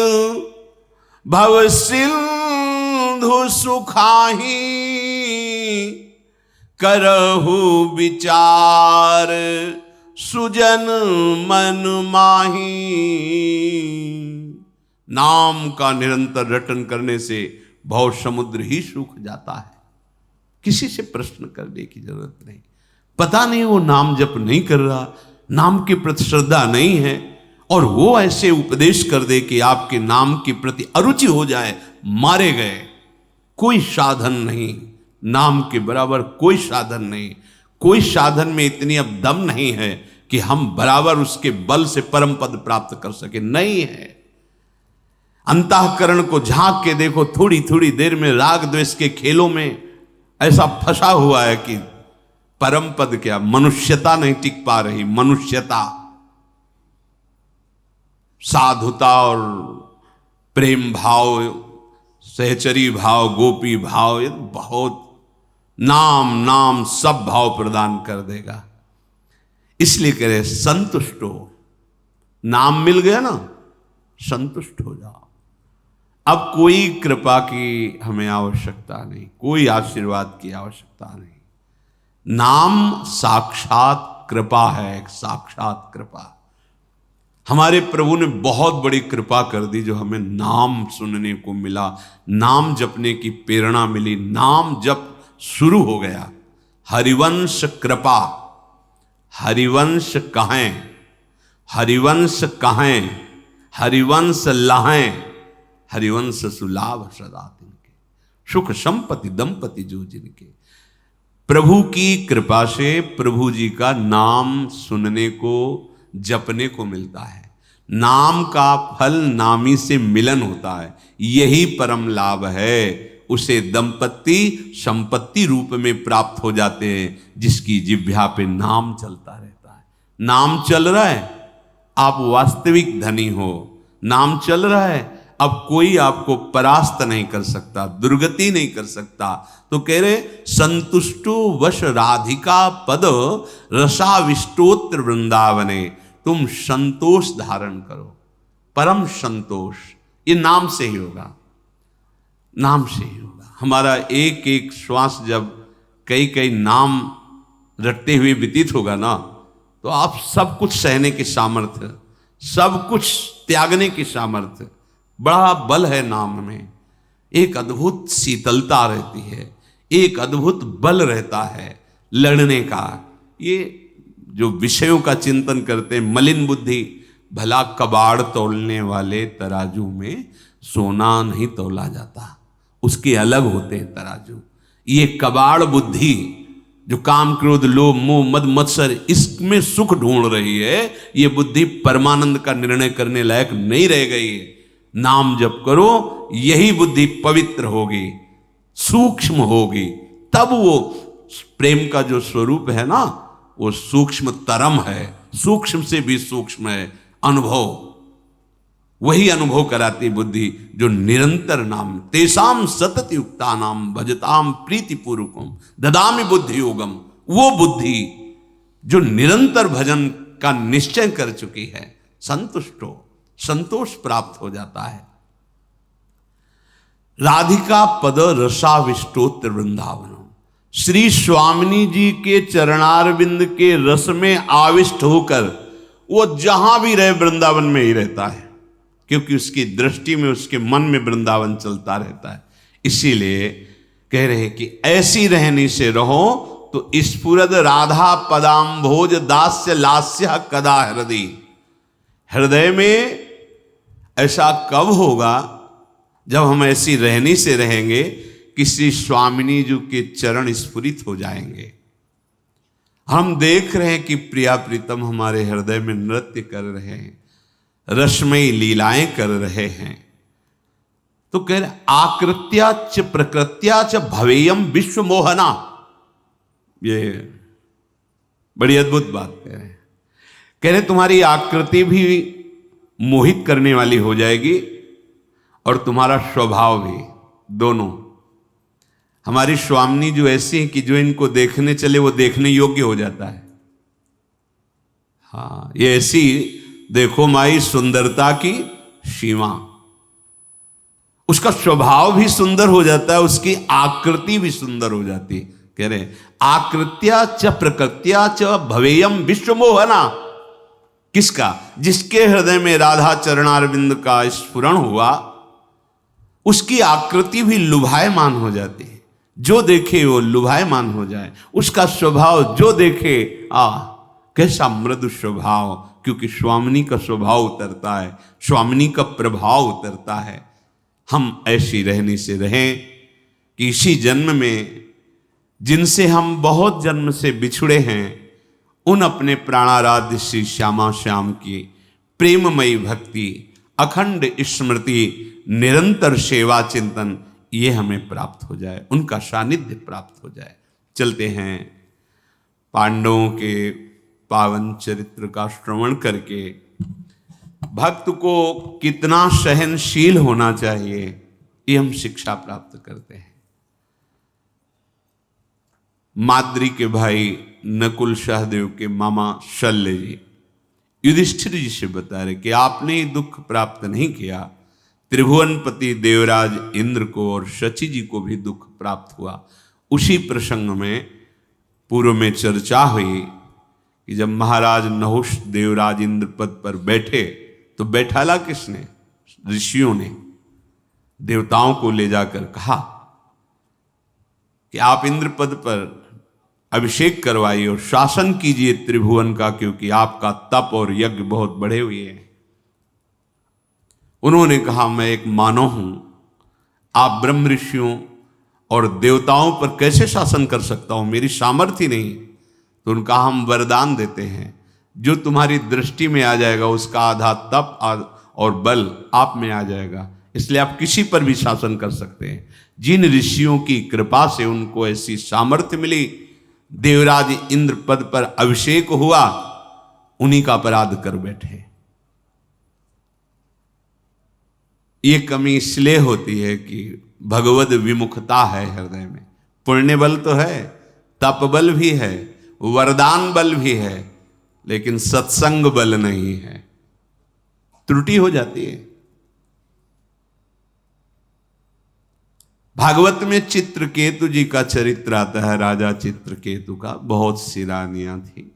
भव सिंधु सुखाही, करहु विचार सुजन मन माही। नाम का निरंतर रटन करने से भव समुद्र ही सूख जाता है, किसी से प्रश्न करने की जरूरत नहीं। पता नहीं वो नाम जप नहीं कर रहा, नाम के प्रति श्रद्धा नहीं है, और वो ऐसे उपदेश कर दे कि आपके नाम के प्रति अरुचि हो जाए, मारे गए। कोई साधन नहीं, नाम के बराबर कोई साधन नहीं। कोई साधन में इतनी अब दम नहीं है कि हम बराबर उसके बल से परम पद प्राप्त कर सके, नहीं है। अंतःकरण को झांक के देखो, थोड़ी थोड़ी देर में राग द्वेष के खेलों में ऐसा फंसा हुआ है कि परम पद क्या, मनुष्यता नहीं टिक पा रही। मनुष्यता, साधुता और प्रेम भाव, सहचरी भाव, गोपी भाव, ये बहुत नाम नाम सब भाव प्रदान कर देगा। इसलिए कह रहे संतुष्ट हो, नाम मिल गया ना, संतुष्ट हो जाओ। अब कोई कृपा की हमें आवश्यकता नहीं, कोई आशीर्वाद की आवश्यकता नहीं। नाम साक्षात कृपा है, एक साक्षात कृपा। हमारे प्रभु ने बहुत बड़ी कृपा कर दी जो हमें नाम सुनने को मिला, नाम जपने की प्रेरणा मिली, नाम जप शुरू हो गया। हरिवंश कृपा, हरिवंश कहें, हरिवंश कहें, हरिवंश लहें, हरिवंश सुलाभ सदा तिनके, सुख संपत्ति दंपति जो जिनके। प्रभु की कृपा से प्रभु जी का नाम सुनने को, जपने को मिलता है। नाम का फल नामी से मिलन होता है, यही परम लाभ है। उसे दंपति संपत्ति रूप में प्राप्त हो जाते हैं जिसकी जिह्वा पे नाम चलता रहता है। नाम चल रहा है, आप वास्तविक धनी हो। नाम चल रहा है, अब कोई आपको परास्त नहीं कर सकता, दुर्गति नहीं कर सकता। तो कह रहे संतुष्टो वश राधिका पद रसाविष्टोत्र वृंदावने। तुम संतोष धारण करो, परम संतोष, ये नाम से ही होगा, नाम से ही होगा। हमारा एक एक श्वास जब कई कई नाम रटते हुए व्यतीत होगा ना, तो आप सब कुछ सहने के सामर्थ्य, सब कुछ त्यागने की सामर्थ्य, बड़ा बल है नाम में। एक अद्भुत शीतलता रहती है, एक अद्भुत बल रहता है लड़ने का। ये जो विषयों का चिंतन करते हैं, मलिन बुद्धि, भला कबाड़ तोलने वाले तराजू में सोना नहीं तोला जाता, उसके अलग होते हैं तराजू। ये कबाड़ बुद्धि जो काम क्रोध लोभ मोह मद मत्सर इसमें सुख ढूंढ रही है, ये बुद्धि परमानंद का निर्णय करने लायक नहीं रह गई है। नाम जप करो, यही बुद्धि पवित्र होगी, सूक्ष्म होगी, तब वो प्रेम का जो स्वरूप है ना, वो सूक्ष्म तरम है, सूक्ष्म से भी सूक्ष्म है अनुभव। वही अनुभव कराती बुद्धि जो निरंतर नाम, तेसाम सतत युक्ता नाम भजताम प्रीति पूर्वकम ददामि बुद्धि योगम। वो बुद्धि जो निरंतर भजन का निश्चय कर चुकी है, संतुष्ट हो, संतोष प्राप्त हो जाता है। राधिका पद रसाविष्टोत्र वृंदावन। श्री स्वामिनी जी के चरणारविंद के रस में आविष्ट होकर वो जहां भी रहे वृंदावन में ही रहता है, क्योंकि उसकी दृष्टि में, उसके मन में वृंदावन चलता रहता है। इसीलिए कह रहे कि ऐसी रहनी से रहो तो स्फुरद राधा पदाम्भोज दास्य लास्य कदा हृदय। हृदय में ऐसा कब होगा जब हम ऐसी रहनी से रहेंगे कि श्री स्वामिनी जी के चरण स्फुरित हो जाएंगे। हम देख रहे हैं कि प्रिया प्रीतम हमारे हृदय में नृत्य कर रहे हैं, रसमयी लीलाएं कर रहे हैं। तो कह रहे आकृत्या च प्रकृत्या च भवेयम विश्व मोहना। ये बड़ी अद्भुत बात कह रहे तुम्हारी आकृति भी मोहित करने वाली हो जाएगी और तुम्हारा स्वभाव भी, दोनों। हमारी स्वामिनी जो ऐसी है कि जो इनको देखने चले वो देखने योग्य हो जाता है। हाँ, ये ऐसी देखो माई सुंदरता की सीमा। उसका स्वभाव भी सुंदर हो जाता है, उसकी आकृति भी सुंदर हो जाती। कह रहे आकृत्या च प्रकृत्या च भवेयम विश्व मोहना। किसका? जिसके हृदय में राधा चरणारविंद का स्फुरण हुआ, उसकी आकृति भी लुभायमान हो जाती है। जो देखे वो लुभायमान हो जाए। उसका स्वभाव जो देखे, कैसा मृदु स्वभाव, क्योंकि स्वामिनी का स्वभाव उतरता है, स्वामिनी का प्रभाव उतरता है। हम ऐसी रहनी से रहें कि इसी जन्म में जिनसे हम बहुत जन्म से बिछुड़े हैं, उन अपने प्राणाराध्य श्री श्यामा श्याम की प्रेममयी भक्ति, अखंड स्मृति, निरंतर सेवा चिंतन, ये हमें प्राप्त हो जाए, उनका सानिध्य प्राप्त हो जाए। चलते हैं पांडवों के पावन चरित्र का श्रवण करके भक्त को कितना सहनशील होना चाहिए, ये हम शिक्षा प्राप्त करते हैं। माद्री के भाई नकुल सहदेव के मामा शल्य जी युधिष्ठिर जी से बता रहे कि आपने दुख प्राप्त नहीं किया, त्रिभुवनपति देवराज इंद्र को और शची जी को भी दुख प्राप्त हुआ। उसी प्रसंग में पूर्व में चर्चा हुई कि जब महाराज नहुष देवराज इंद्र पद पर बैठे तो बैठाला किसने? ऋषियों ने देवताओं को ले जाकर कहा कि आप इंद्र पद पर अभिषेक करवाइए और शासन कीजिए त्रिभुवन का, क्योंकि आपका तप और यज्ञ बहुत बढ़े हुए हैं। उन्होंने कहा मैं एक मानव हूं, आप ब्रह्म ऋषियों और देवताओं पर कैसे शासन कर सकता हूं, मेरी सामर्थ्य नहीं। तो उनका हम वरदान देते हैं, जो तुम्हारी दृष्टि में आ जाएगा उसका आधा तप और बल आप में आ जाएगा, इसलिए आप किसी पर भी शासन कर सकते हैं। जिन ऋषियों की कृपा से उनको ऐसी सामर्थ्य मिली, देवराज इंद्र पद पर अभिषेक हुआ, उन्हीं का अपराध कर बैठे। ये कमी इसलिए होती है कि भगवद विमुखता है हृदय में। पुण्य बल तो है, तप बल भी है, वरदान बल भी है, लेकिन सत्संग बल नहीं है। त्रुटि हो जाती है। भागवत में चित्रकेतु जी का चरित्र आता है, राजा चित्रकेतु का। बहुत सी रानियां थी,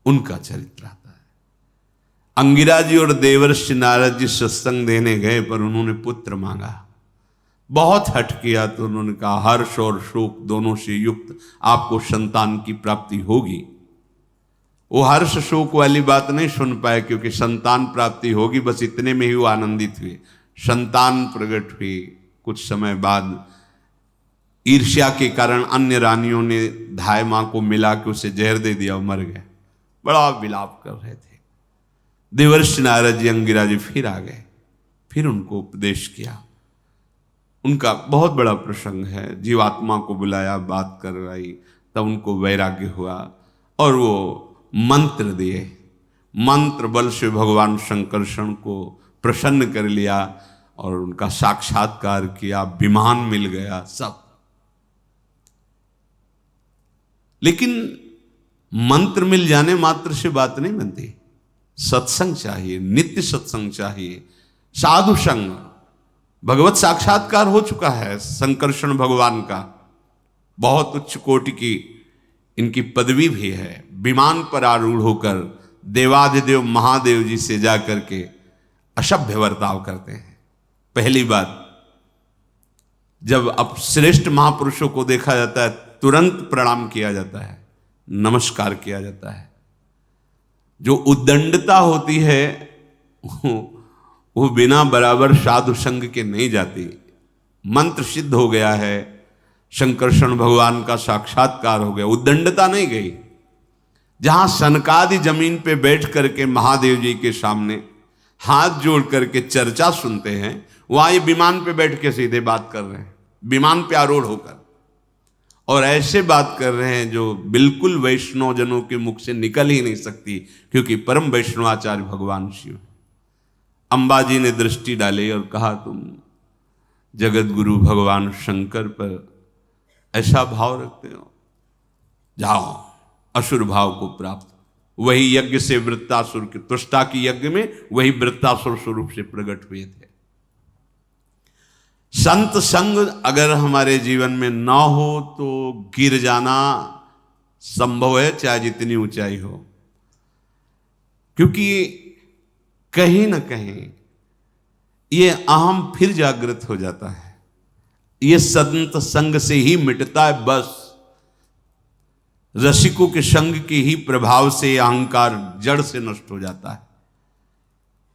उनका चरित्र आता है। अंगिरा जी और देवर्षि नारद जी सत्संग देने गए, पर उन्होंने पुत्र मांगा। बहुत हठ किया तो उन्होंने कहा हर्ष और शोक दोनों से युक्त आपको संतान की प्राप्ति होगी। वो हर्ष शोक वाली बात नहीं सुन पाए, क्योंकि संतान प्राप्ति होगी बस इतने में ही वो आनंदित हुए। संतान प्रकट हुई। कुछ समय बाद ईर्ष्या के कारण अन्य रानियों ने धाय मां को मिला के उसे जहर दे दिया और मर गए। बड़ा विलाप कर रहे थे। देवर्षि नारद जी अंगिरा जी फिर आ गए, फिर उनको उपदेश किया। उनका बहुत बड़ा प्रसंग है, जीवात्मा को बुलाया, बात करवाई, तब उनको वैराग्य हुआ और वो मंत्र दिए। मंत्र बल से भगवान शंकरषण को प्रसन्न कर लिया और उनका साक्षात्कार किया, विमान मिल गया, सब। लेकिन मंत्र मिल जाने मात्र से बात नहीं बनती। सत्संग चाहिए, नित्य सत्संग चाहिए, साधु संग। भगवत साक्षात्कार हो चुका है शंकरषण भगवान का, बहुत उच्च कोटि की इनकी पदवी भी है। विमान पर आरूढ़ होकर देवाधिदेव महादेव जी से जा करके असभ्य बर्ताव करते हैं। पहली बात, जब अब श्रेष्ठ महापुरुषों को देखा जाता है तुरंत प्रणाम किया जाता है, नमस्कार किया जाता है। जो उद्दंडता होती है वो बिना बराबर साधु संग के नहीं जाती। मंत्र सिद्ध हो गया है, शंकरषण भगवान का साक्षात्कार हो गया, उद्दंडता नहीं गई। जहां सनकादि जमीन पे बैठ करके महादेव जी के सामने हाथ जोड़ करके चर्चा सुनते हैं, वहां ये विमान पे बैठ के सीधे बात कर रहे हैं, विमान पे आरूढ़ होकर, और ऐसे बात कर रहे हैं जो बिल्कुल वैष्णव जनों के मुख से निकल ही नहीं सकती, क्योंकि परम वैष्णवाचार्य भगवान शिव। अंबाजी ने दृष्टि डाली और कहा, तुम जगत गुरु भगवान शंकर पर ऐसा भाव रखते हो, जाओ असुर भाव को प्राप्त। वही यज्ञ से वृत्तासुर के तुष्टा की यज्ञ में वही वृत्तासुर स्वरूप से प्रकट हुए थे। संत संग अगर हमारे जीवन में ना हो तो गिर जाना संभव है, चाहे जितनी ऊंचाई हो, क्योंकि कहीं ना कहीं ये अहम फिर जागृत हो जाता है। ये संत संग से ही मिटता है बस। रसिकों के संग के ही प्रभाव से अहंकार जड़ से नष्ट हो जाता है।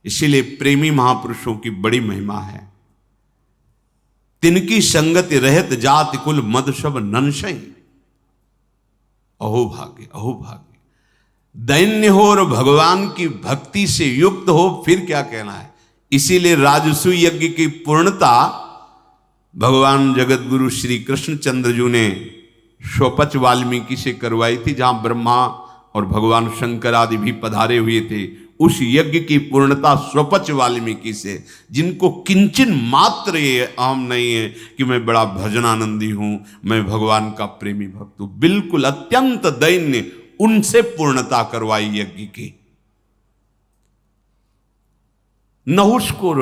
इसीलिए प्रेमी महापुरुषों की बड़ी महिमा है। तिनकी संगति रहत जाति कुल मद सब ननशई, अहो भाग्य अहो भाग्य। दैन्य हो और भगवान की भक्ति से युक्त हो, फिर क्या कहना है। इसीलिए राजसु यज्ञ की पूर्णता भगवान जगत गुरु श्री कृष्णचंद्र जी ने स्वपच वाल्मीकि से करवाई थी, जहां ब्रह्मा और भगवान शंकर आदि भी पधारे हुए थे। उस यज्ञ की पूर्णता स्वपच वाल्मीकि से, जिनको किंचन मात्र ये अहम नहीं है कि मैं बड़ा भजनानंदी हूं, मैं भगवान का प्रेमी भक्त हूं, बिल्कुल अत्यंत दैन्य, उनसे पूर्णता करवाई यज्ञ की। नहुष को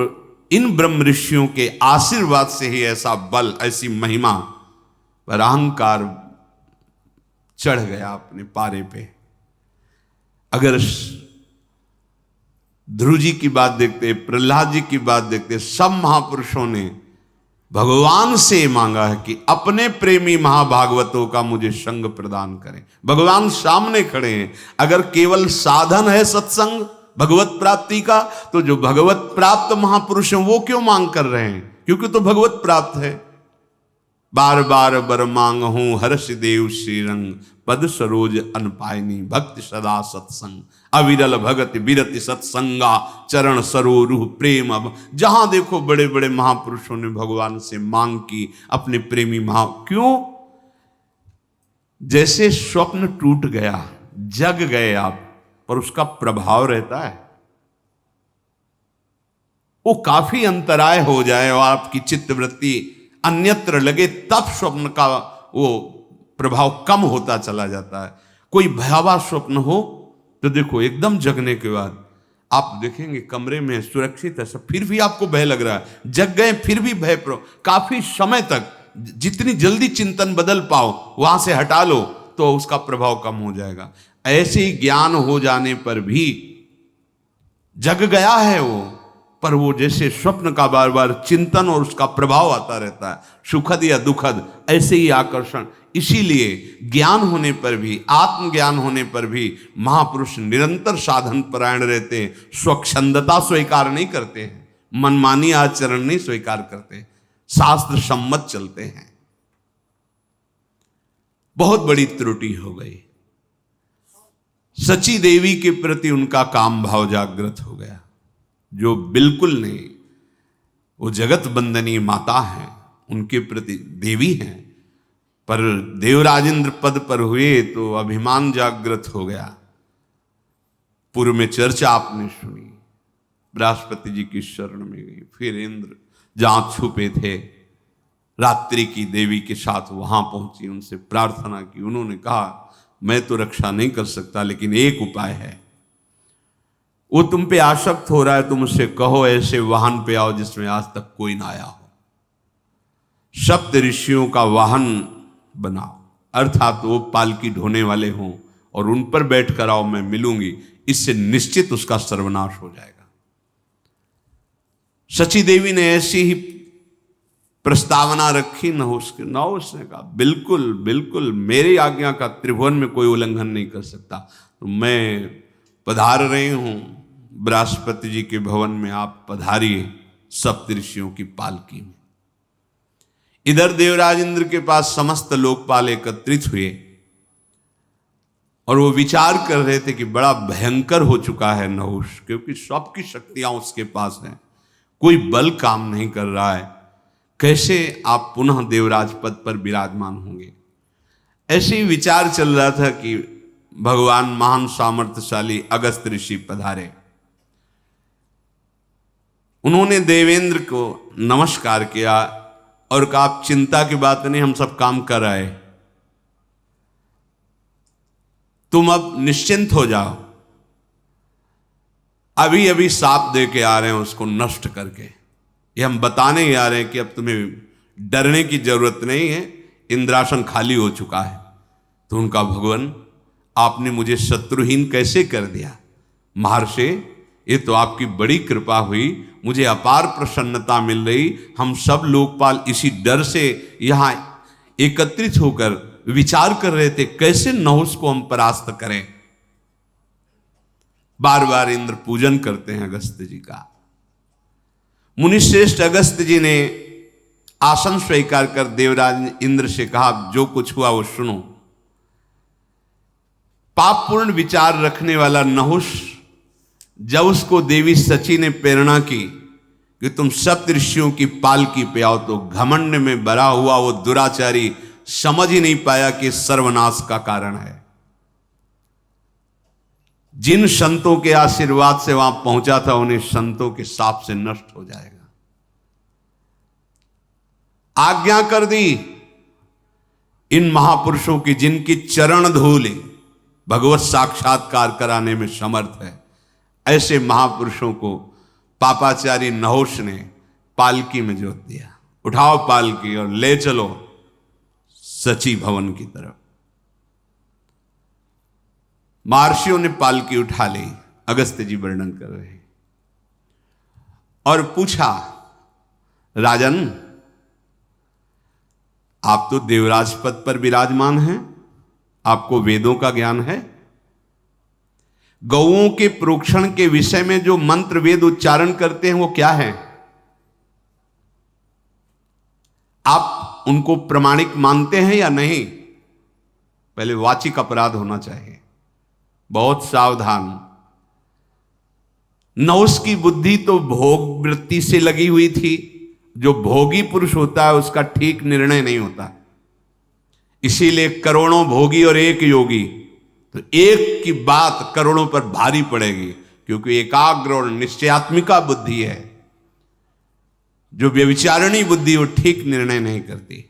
इन ब्रह्म ऋषियों के आशीर्वाद से ही ऐसा बल, ऐसी महिमा, पर अहंकार चढ़ गया अपने पारे पे। अगर ध्रुव जी की बात देखते, प्रहलाद जी की बात देखते, सब महापुरुषों ने भगवान से मांगा है कि अपने प्रेमी महाभागवतों का मुझे संग प्रदान करें। भगवान सामने खड़े हैं। अगर केवल साधन है सत्संग भगवत प्राप्ति का, तो जो भगवत प्राप्त महापुरुष हैं वो क्यों मांग कर रहे हैं, क्योंकि तो भगवत प्राप्त है। बार बार बर मांग हूं हर्ष देव श्रीरंग, पद सरोज अनपायनी भक्ति सदा सत्संग, अविरल भगति बिरति सत्संगा, चरण सरोरूह प्रेम। अब जहां देखो बड़े बड़े महापुरुषों ने भगवान से मांग की, अपने प्रेमी क्यों? जैसे स्वप्न टूट गया, जग गए आप, पर उसका प्रभाव रहता है। वो काफी अंतराय हो जाए और आपकी चित्तवृत्ति अन्यत्र लगे, तब स्वप्न का वो प्रभाव कम होता चला जाता है। कोई भयावह स्वप्न हो तो देखो, एकदम जगने के बाद आप देखेंगे कमरे में सुरक्षित है सब, फिर भी आपको भय लग रहा है। जग गए फिर भी भय काफी समय तक, जितनी जल्दी चिंतन बदल पाओ वहां से हटा लो तो उसका प्रभाव कम हो जाएगा। ऐसे ही ज्ञान हो जाने पर भी जग गया है वो, पर वो जैसे स्वप्न का बार बार चिंतन और उसका प्रभाव आता रहता है, सुखद या दुखद, ऐसे ही आकर्षण। इसीलिए ज्ञान होने पर भी, आत्मज्ञान होने पर भी महापुरुष निरंतर साधन परायण रहते हैं। स्वच्छंदता स्वीकार नहीं करते हैं, मनमानी आचरण नहीं स्वीकार करते, शास्त्र सम्मत चलते हैं। बहुत बड़ी त्रुटि हो गई। सची देवी के प्रति उनका काम भाव जागृत हो गया, जो बिल्कुल नहीं। वो जगत बंदनी माता है, उनके प्रति देवी हैं, पर देवराजेंद्र पद पर हुए तो अभिमान जागृत हो गया। पूर्व में चर्चा आपने सुनी, बृहस्पति जी की शरण में गई, फिर इंद्र जहां छुपे थे रात्रि की देवी के साथ वहां पहुंची, उनसे प्रार्थना की। उन्होंने कहा मैं तो रक्षा नहीं कर सकता, लेकिन एक उपाय है। वो तुम पे आसक्त हो रहा है, तुम उससे कहो ऐसे वाहन पे आओ जिसमें आज तक कोई ना आया हो। सप्त ऋषियों का वाहन बनाओ, अर्थात वो पालकी ढोने वाले हों, और उन पर बैठ कर आओ, मैं मिलूंगी। इससे निश्चित उसका सर्वनाश हो जाएगा। सची देवी ने ऐसी ही प्रस्तावना रखी नहुष ने कहा बिल्कुल बिल्कुल, मेरी आज्ञा का त्रिभुवन में कोई उल्लंघन नहीं कर सकता। तो मैं पधार रही हूं बृहस्पति जी के भवन में, आप पधारिए सप्तऋषियों की पालकी में। इधर देवराज इंद्र के पास समस्त लोकपाल एकत्रित हुए और वो विचार कर रहे थे कि बड़ा भयंकर हो चुका है नहुष, क्योंकि सबकी शक्तियां उसके पास हैं, कोई बल काम नहीं कर रहा है, कैसे आप पुनः देवराज पद पर विराजमान होंगे। ऐसे ही विचार चल रहा था कि भगवान महान सामर्थ्यशाली अगस्त ऋषि पधारे। उन्होंने देवेंद्र को नमस्कार किया और कहा आप चिंता की बात नहीं, हम सब काम कर आए, तुम अब निश्चिंत हो जाओ, अभी अभी साप दे के आ रहे हैं उसको नष्ट करके, ये हम बताने ही आ रहे हैं कि अब तुम्हें डरने की जरूरत नहीं है, इंद्रासन खाली हो चुका है। तो उनका भगवान आपने मुझे शत्रुहीन कैसे कर दिया? महर्षि ये तो आपकी बड़ी कृपा हुई, मुझे अपार प्रसन्नता मिल रही। हम सब लोकपाल इसी डर से यहां एकत्रित होकर विचार कर रहे थे कैसे नहुष को हम परास्त करें। बार बार इंद्र पूजन करते हैं अगस्त जी का। मुनिश्रेष्ठ अगस्त जी ने आसन स्वीकार कर देवराज इंद्र से कहा जो कुछ हुआ वो सुनो। पापपूर्ण विचार रखने वाला नहुष जब उसको देवी सची ने प्रेरणा की कि तुम सप्तऋषियों की पालकी पे आओ, तो घमंड में भरा हुआ वो दुराचारी समझ ही नहीं पाया कि सर्वनाश का कारण है। जिन संतों के आशीर्वाद से वहां पहुंचा था उन्हें संतों के शाप से नष्ट हो जाएगा। आज्ञा कर दी इन महापुरुषों की जिनकी चरण धूल भगवत साक्षात्कार कराने में समर्थ है, ऐसे महापुरुषों को पापाचारी नहुष ने पालकी में जोत दिया। उठाओ पालकी और ले चलो सची भवन की तरफ। महर्षियों ने पालकी उठा ली, अगस्त्य जी वर्णन कर रहे हैं, और पूछा राजन आप तो देवराज पद पर विराजमान हैं, आपको वेदों का ज्ञान है? गौओं के प्रोक्षण के विषय में जो मंत्र वेद उच्चारण करते हैं वो क्या है? आप उनको प्रमाणिक मानते हैं या नहीं? पहले वाचिक अपराध होना चाहिए, बहुत सावधान। नहुष की बुद्धि तो भोग वृत्ति से लगी हुई थी। जो भोगी पुरुष होता है उसका ठीक निर्णय नहीं होता, इसीलिए करोड़ों भोगी और एक योगी, तो एक की बात करोड़ों पर भारी पड़ेगी, क्योंकि एकाग्र और निश्चयात्मिका बुद्धि है। जो व्यभिचारिणी बुद्धि वो ठीक निर्णय नहीं करती।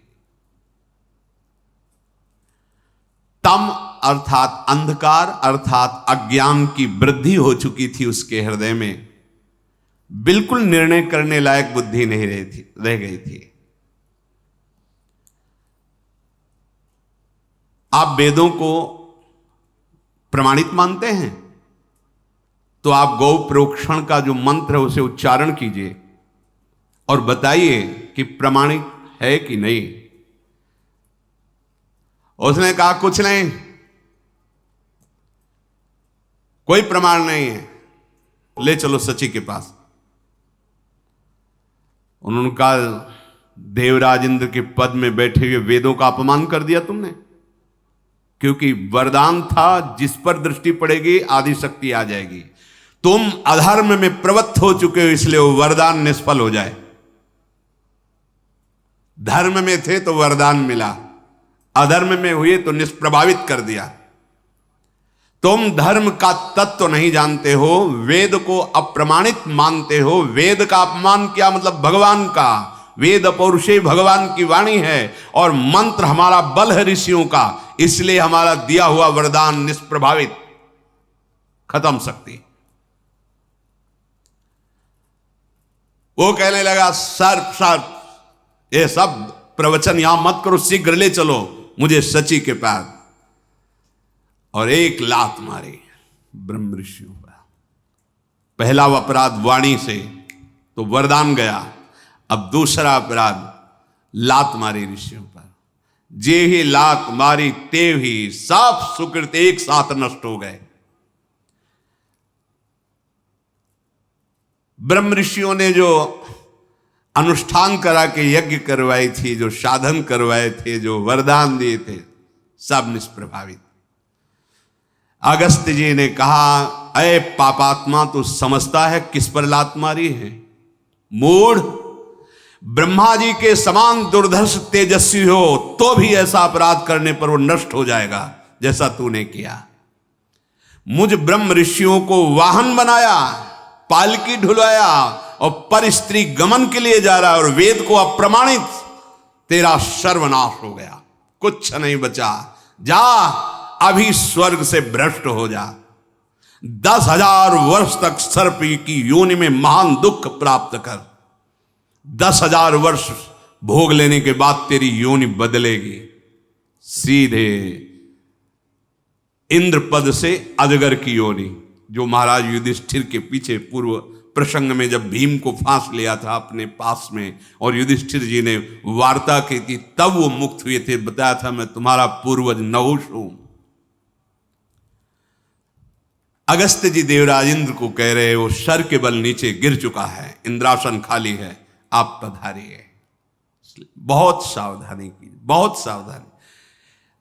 तम अर्थात अंधकार अर्थात अज्ञान की वृद्धि हो चुकी थी उसके हृदय में, बिल्कुल निर्णय करने लायक बुद्धि नहीं रह गई थी। आप वेदों को प्रमाणित मानते हैं तो आप गौ प्रोक्षण का जो मंत्र है उसे उच्चारण कीजिए और बताइए कि प्रमाणित है कि नहीं। उसने कहा कुछ नहीं, कोई प्रमाण नहीं है, ले चलो सची के पास। उन्होंने कहा देवराज इंद्र के पद में बैठे हुए वेदों का अपमान कर दिया तुमने, क्योंकि वरदान था जिस पर दृष्टि पड़ेगी आदि शक्ति आ जाएगी। तुम अधर्म में प्रवृत्त हो चुके हो, इसलिए वो वरदान निष्फल हो जाए। धर्म में थे तो वरदान मिला, अधर्म में हुए तो निष्प्रभावित कर दिया। तुम धर्म का तत्व नहीं जानते हो, वेद को अप्रमाणित मानते हो। वेद का अपमान किया मतलब भगवान का, वेद पौरुषे भगवान की वाणी है और मंत्र हमारा बल है ऋषियों का, इसलिए हमारा दिया हुआ वरदान निष्प्रभावित, खत्म शक्ति। वो कहने लगा सर्प ये सब प्रवचन यहां मत करो, शीघ्र ले चलो मुझे सची के पास। और एक लात मारी, ब्रह्म ऋषियों पर। पहला अपराध वाणी से तो वरदान गया, अब दूसरा अपराध लात मारी ऋषियों पर। जे ही लात मारी ते ही सब सुकृत एक साथ नष्ट हो गए। ब्रह्म ऋषियों ने जो अनुष्ठान करा के यज्ञ करवाई थी, जो साधन करवाए थे, जो वरदान दिए थे, सब निष्प्रभावित। अगस्त्य जी ने कहा, अरे पापात्मा, तू समझता है किस पर लात मारी है? मूढ़, ब्रह्मा जी के समान दुर्धर्ष तेजस्वी हो तो भी ऐसा अपराध करने पर वो नष्ट हो जाएगा जैसा तूने किया। मुझ ब्रह्म ऋषियों को वाहन बनाया, पालकी ढुलवाया और पर स्त्री गमन के लिए जा रहा है और वेद को अप्रमाणित, तेरा सर्वनाश हो गया, कुछ नहीं बचा। जा अभी स्वर्ग से भ्रष्ट हो जा, 10,000 वर्ष तक सर्प की योनि में महान दुख प्राप्त कर। 10,000 वर्ष भोग लेने के बाद तेरी योनि बदलेगी, सीधे इंद्र पद से अजगर की योनि। जो महाराज युधिष्ठिर के पीछे पूर्व प्रसंग में जब भीम को फांस लिया था अपने पास में और युधिष्ठिर जी ने वार्ता की थी, तब वो मुक्त हुए थे। बताया था मैं तुम्हारा पूर्वज नहुष हूं। अगस्त्य जी देवराज इंद्र को कह रहे, वो सर के बल नीचे गिर चुका है, इंद्रासन खाली है, आप पधारिए। बहुत सावधानी की, बहुत सावधानी।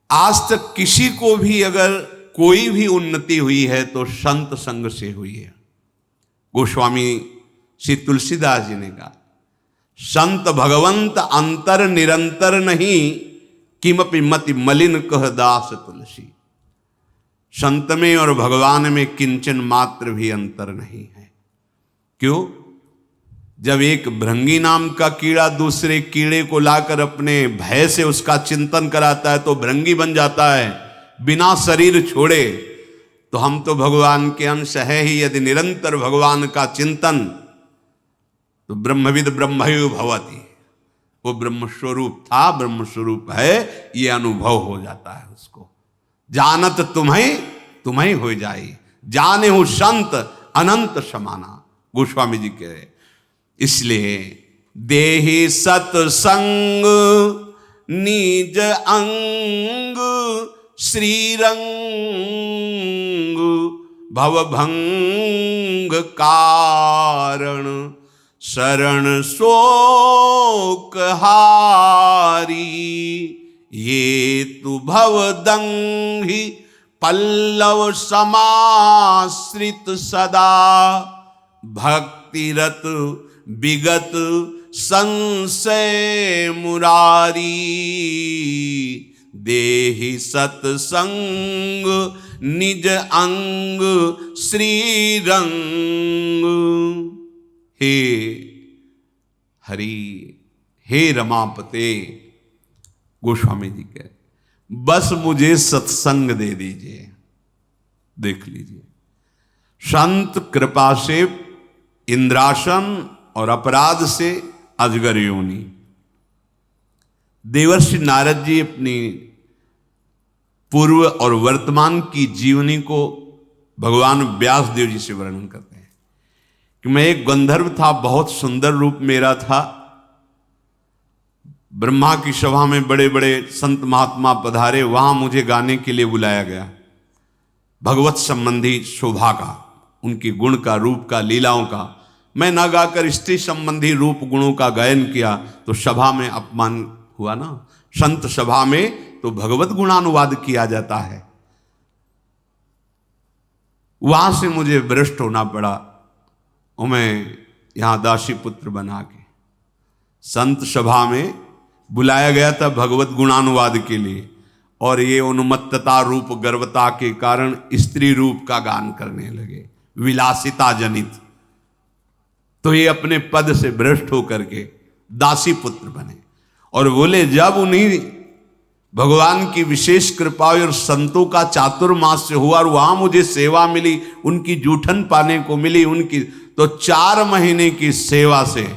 आज तक किसी को भी अगर कोई भी उन्नति हुई है तो संत संग से हुई है। गोस्वामी श्री तुलसीदास जी ने कहा, संत भगवंत अंतर निरंतर नहीं, किमपि मति मलिन कह दास तुलसी। संत में और भगवान में किंचन मात्र भी अंतर नहीं है। क्यों? जब एक भृंगी नाम का कीड़ा दूसरे कीड़े को लाकर अपने भय से उसका चिंतन कराता है तो भृंगी बन जाता है बिना शरीर छोड़े। तो हम तो भगवान के अंश है ही। यदि निरंतर भगवान का चिंतन, तो ब्रह्मविद ब्रह्मैव भवति, वो ब्रह्म स्वरूप था, ब्रह्म स्वरूप है, ये अनुभव हो जाता है उसको। जानत तुम्हें तुम्हें हो जाई, जाने हो संत अनंत समाना, गोस्वामी जी कह रहे। इसलिए देहि सत्संग निज अंग श्रीरंग भवभंग कारण शरण शोक हारी। ये तु भवदंघि पल्लव समाश्रित सदा भक्तिरत विगत संशय मुरारी। देहि सत्संग निज अंग श्रीरंग। हे हरि, हे रमापते, गोस्वामी जी कह, बस मुझे सत्संग दे दीजिए। देख लीजिए, संत कृपा से इंद्रासन और अपराध से अजगर योनि। देवर्षि नारद जी अपनी पूर्व और वर्तमान की जीवनी को भगवान व्यास देव जी से वर्णन करते हैं कि मैं एक गंधर्व था, बहुत सुंदर रूप मेरा था। ब्रह्मा की सभा में बड़े बड़े संत महात्मा पधारे, वहां मुझे गाने के लिए बुलाया गया। भगवत संबंधी शोभा का, उनकी गुण का, रूप का, लीलाओं का। मैं ना गाकर स्त्री संबंधी रूप गुणों का गायन किया तो सभा में अपमान हुआ ना। संत सभा में तो भगवत गुणानुवाद किया जाता है। वहां से मुझे भ्रष्ट होना पड़ा और मैं यहां दासी पुत्र बना के संत सभा में बुलाया गया था भगवत गुणानुवाद के लिए, और ये उन्मत्तता रूप गर्वता के कारण स्त्री रूप का गान करने लगे, विलासिता जनित। तो ये अपने पद से भ्रष्ट होकर के दासी पुत्र बने और बोले, जब उन्हीं भगवान की विशेष कृपा और संतों का चातुर्मास से हुआ और वहां मुझे सेवा मिली, उनकी जूठन पाने को मिली उनकी, तो 4 महीने की सेवा से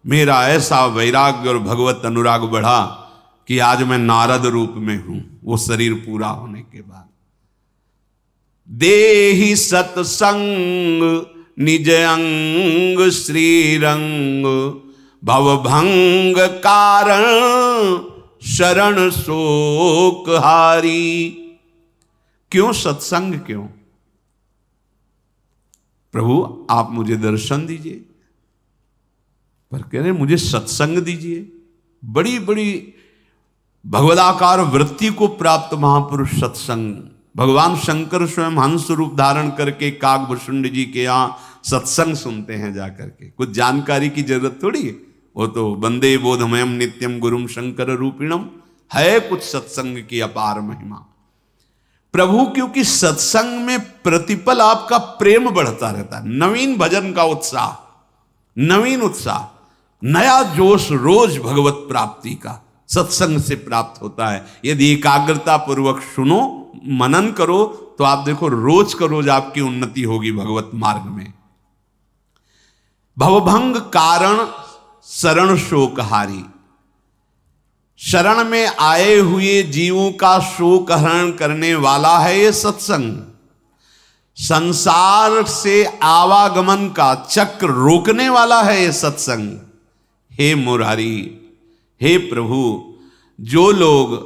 मेरा ऐसा वैराग्य और भगवत अनुराग बढ़ा कि आज मैं नारद रूप में हूं, वो शरीर पूरा होने के बाद। देहि सत्संग निज अंग श्रीरंग, भवभंग कारण शरण शोक हारी। क्यों सत्संग, क्यों? प्रभु आप मुझे दर्शन दीजिए, पर कह रहे मुझे सत्संग दीजिए। बड़ी बड़ी भगवदाकार वृत्ति को प्राप्त महापुरुष सत्संग। भगवान शंकर स्वयं हंस रूप धारण करके काकभुषुंड जी के यहाँ सत्संग सुनते हैं जाकर के। कुछ जानकारी की जरूरत थोड़ी है, वो तो वंदे बोधमयम नित्यम गुरुम शंकर रूपिणम है। कुछ सत्संग की अपार महिमा प्रभु, क्योंकि सत्संग में प्रतिपल आपका प्रेम बढ़ता रहता है। नवीन भजन का उत्साह, नवीन उत्साह, नया जोश रोज भगवत प्राप्ति का सत्संग से प्राप्त होता है। यदि एकाग्रता पूर्वक सुनो, मनन करो, तो आप देखो रोज का रोज आपकी उन्नति होगी भगवत मार्ग में। भवभंग कारण शरण शोक हारी। शरण में आए हुए जीवों का शोक हरण करने वाला है ये सत्संग। संसार से आवागमन का चक्र रोकने वाला है ये सत्संग। हे मुरारी, हे प्रभु, जो लोग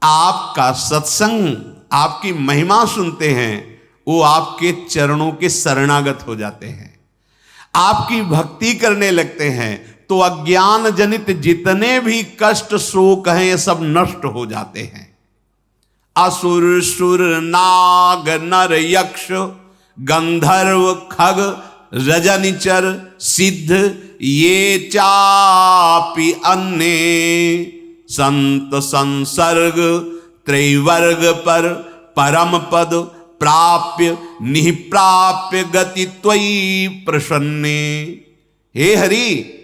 आपका सत्संग, आपकी महिमा सुनते हैं, वो आपके चरणों के शरणागत हो जाते हैं, आपकी भक्ति करने लगते हैं, तो अज्ञान जनित जितने भी कष्ट शोक हैं ये सब नष्ट हो जाते हैं। असुर सुर नाग नर यक्ष गंधर्व खग रजनिचर सिद्ध ये चापि अन्य, संत संसर्ग त्रैवर्ग पर परम पद प्राप्य निप्राप्य गति त्वयि प्रसन्ने। हे हरि,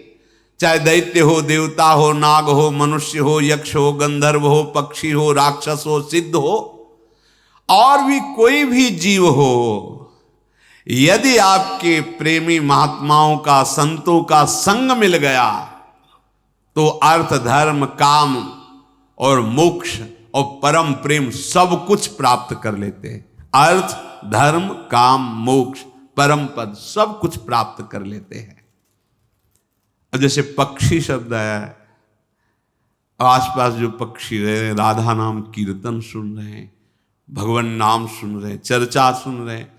चाहे दैत्य हो, देवता हो, नाग हो, मनुष्य हो, यक्ष हो, गंधर्व हो, पक्षी हो, राक्षस हो, सिद्ध हो, और भी कोई भी जीव हो, यदि आपके प्रेमी महात्माओं का, संतों का संग मिल गया, तो अर्थ धर्म काम और मोक्ष और परम प्रेम सब कुछ प्राप्त कर लेते हैं। अर्थ धर्म काम मोक्ष परम पद सब कुछ प्राप्त कर लेते हैं। अब जैसे पक्षी शब्द आया है, आसपास जो पक्षी रह रहे, राधा नाम कीर्तन सुन रहे हैं, भगवान नाम सुन रहे हैं, चर्चा सुन रहे हैं,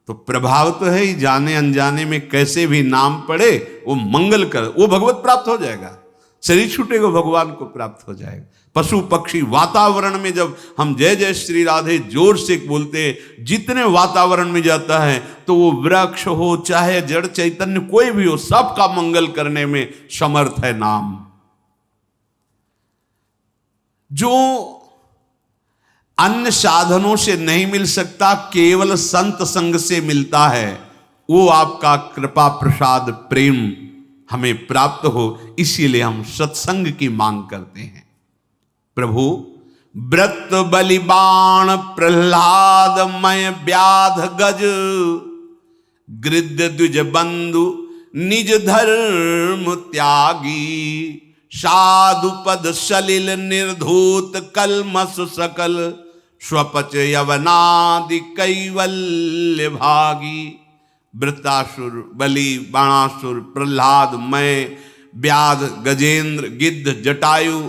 तो प्रभाव तो है ही, जाने अनजाने में कैसे भी नाम पड़े वो मंगल कर, वो भगवत प्राप्त हो जाएगा। शरीर छूटेगा, भगवान को प्राप्त हो जाएगा। पशु पक्षी वातावरण में जब हम जय जय श्री राधे जोर से बोलते हैं, जितने वातावरण में जाता है, तो वो वृक्ष हो चाहे जड़ चैतन्य कोई भी हो, सबका मंगल करने में समर्थ है नाम। जो अन्य साधनों से नहीं मिल सकता, केवल संत संग से मिलता है, वो आपका कृपा प्रसाद प्रेम हमें प्राप्त हो, इसीलिए हम सत्संग की मांग करते हैं। प्रभु, व्रत बलिबाण प्रहलाद मय व्याध गज, गृध्य द्विज बंधु निज धर्म त्यागी, साधु पद सलिल निर्धूत कलमस सकल, स्वपच यवनादि कैवल्य भागी। वृत्तासुर बलि बाणासुर प्रहलाद मय व्याध गजेंद्र गिद्ध जटायु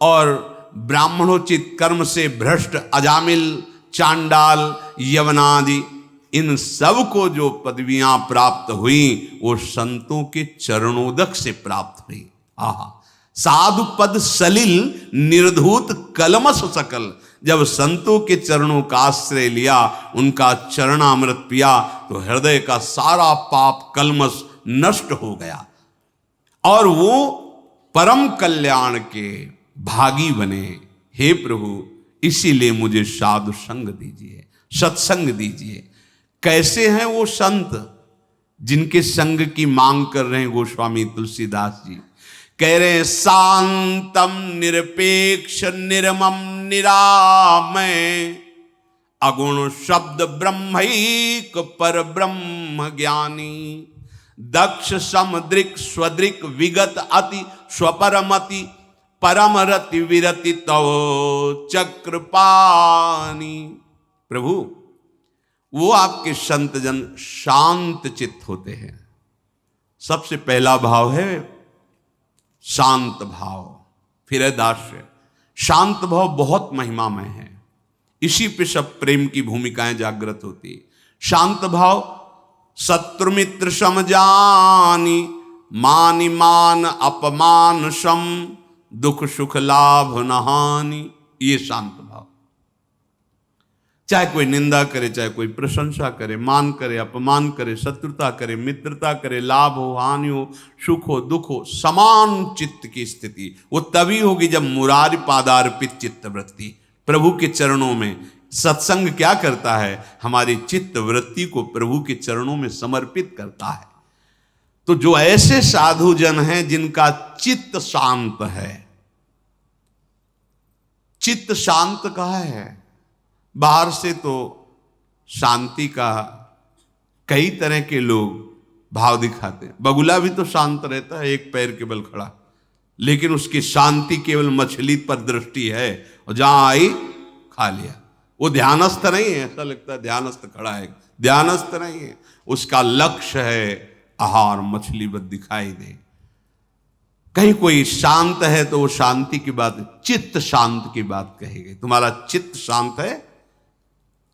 और ब्राह्मणोचित कर्म से भ्रष्ट अजामिल चांडाल यवनादि, इन सब को जो पदवियां प्राप्त हुई वो संतों के चरणोदक से प्राप्त हुई। आहा, साधु पद सलिल निर्धूत कलमस सकल, जब संतों के चरणों का आश्रय लिया, उनका चरणामृत पिया, तो हृदय का सारा पाप कलमस नष्ट हो गया और वो परम कल्याण के भागी बने। हे प्रभु, इसीलिए मुझे साधु संग दीजिए, सत्संग दीजिए। कैसे हैं वो संत जिनके संग की मांग कर रहे हैं गोस्वामी तुलसीदास जी? कह रहे हैं, शांतम निरपेक्ष निर्मम निरामय, अगुण शब्द ब्रह्मैक पर ब्रह्म ज्ञानी, दक्ष समदृक स्वदृक विगत अति स्वपरमति, परम रति विरति तव चक्रपाणी। प्रभु, वो आपके संत जन शांत चित्त होते हैं। सबसे पहला भाव है शांत भाव, फिर है दास्य। शांत भाव बहुत महिमामय है, इसी पे सब प्रेम की भूमिकाएं जागृत होती। शांत भाव शत्रु मित्र समजानी, मानि मान अपमान सम, दुख सुख लाभ न हानि। ये शांत भाव। चाहे कोई निंदा करे, चाहे कोई प्रशंसा करे, मान करे, अपमान करे, शत्रुता करे, मित्रता करे, लाभ हो, हानि हो, सुख हो, दुख हो, समान चित्त की स्थिति वो तभी होगी जब मुरारी पादार्पित चित्त वृत्ति। प्रभु के चरणों में सत्संग क्या करता है? हमारी चित्त वृत्ति को प्रभु के चरणों में समर्पित करता है। तो जो ऐसे साधु जन हैं जिनका चित्त शांत है, चित्त शांत कहाँ है? बाहर से तो शांति का कई तरह के लोग भाव दिखाते हैं। बगुला भी तो शांत रहता है, एक पैर के बल खड़ा, लेकिन उसकी शांति केवल मछली पर दृष्टि है और जहां आई खा लिया। वो ध्यानस्थ नहीं है, ऐसा लगता है ध्यानस्थ खड़ा है, ध्यानस्थ नहीं है। उसका लक्ष्य है आहार, मछली बस दिखाई दे। कहीं कोई शांत है तो वो शांति की बात, चित्त शांत की बात कहेगी। तुम्हारा चित्त शांत है?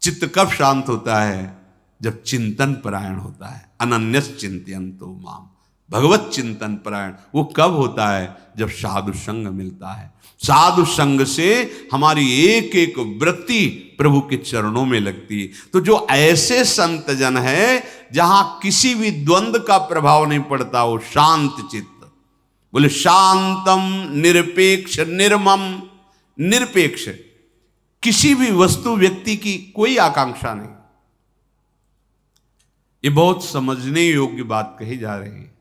चित्त कब शांत होता है? जब चिंतन परायण होता है। अनन्यस चिंतयन्तो माम, भगवत चिंतन परायण। वो कब होता है? जब साधु संग मिलता है। साधु संग से हमारी एक एक वृत्ति प्रभु के चरणों में लगती है। तो जो ऐसे संत जन है जहां किसी भी द्वंद्व का प्रभाव नहीं पड़ता, वो शांत चित्त। बोले शांतम निरपेक्ष निर्मम। निरपेक्ष, किसी भी वस्तु व्यक्ति की कोई आकांक्षा नहीं। ये बहुत समझने योग्य बात कही जा रही है।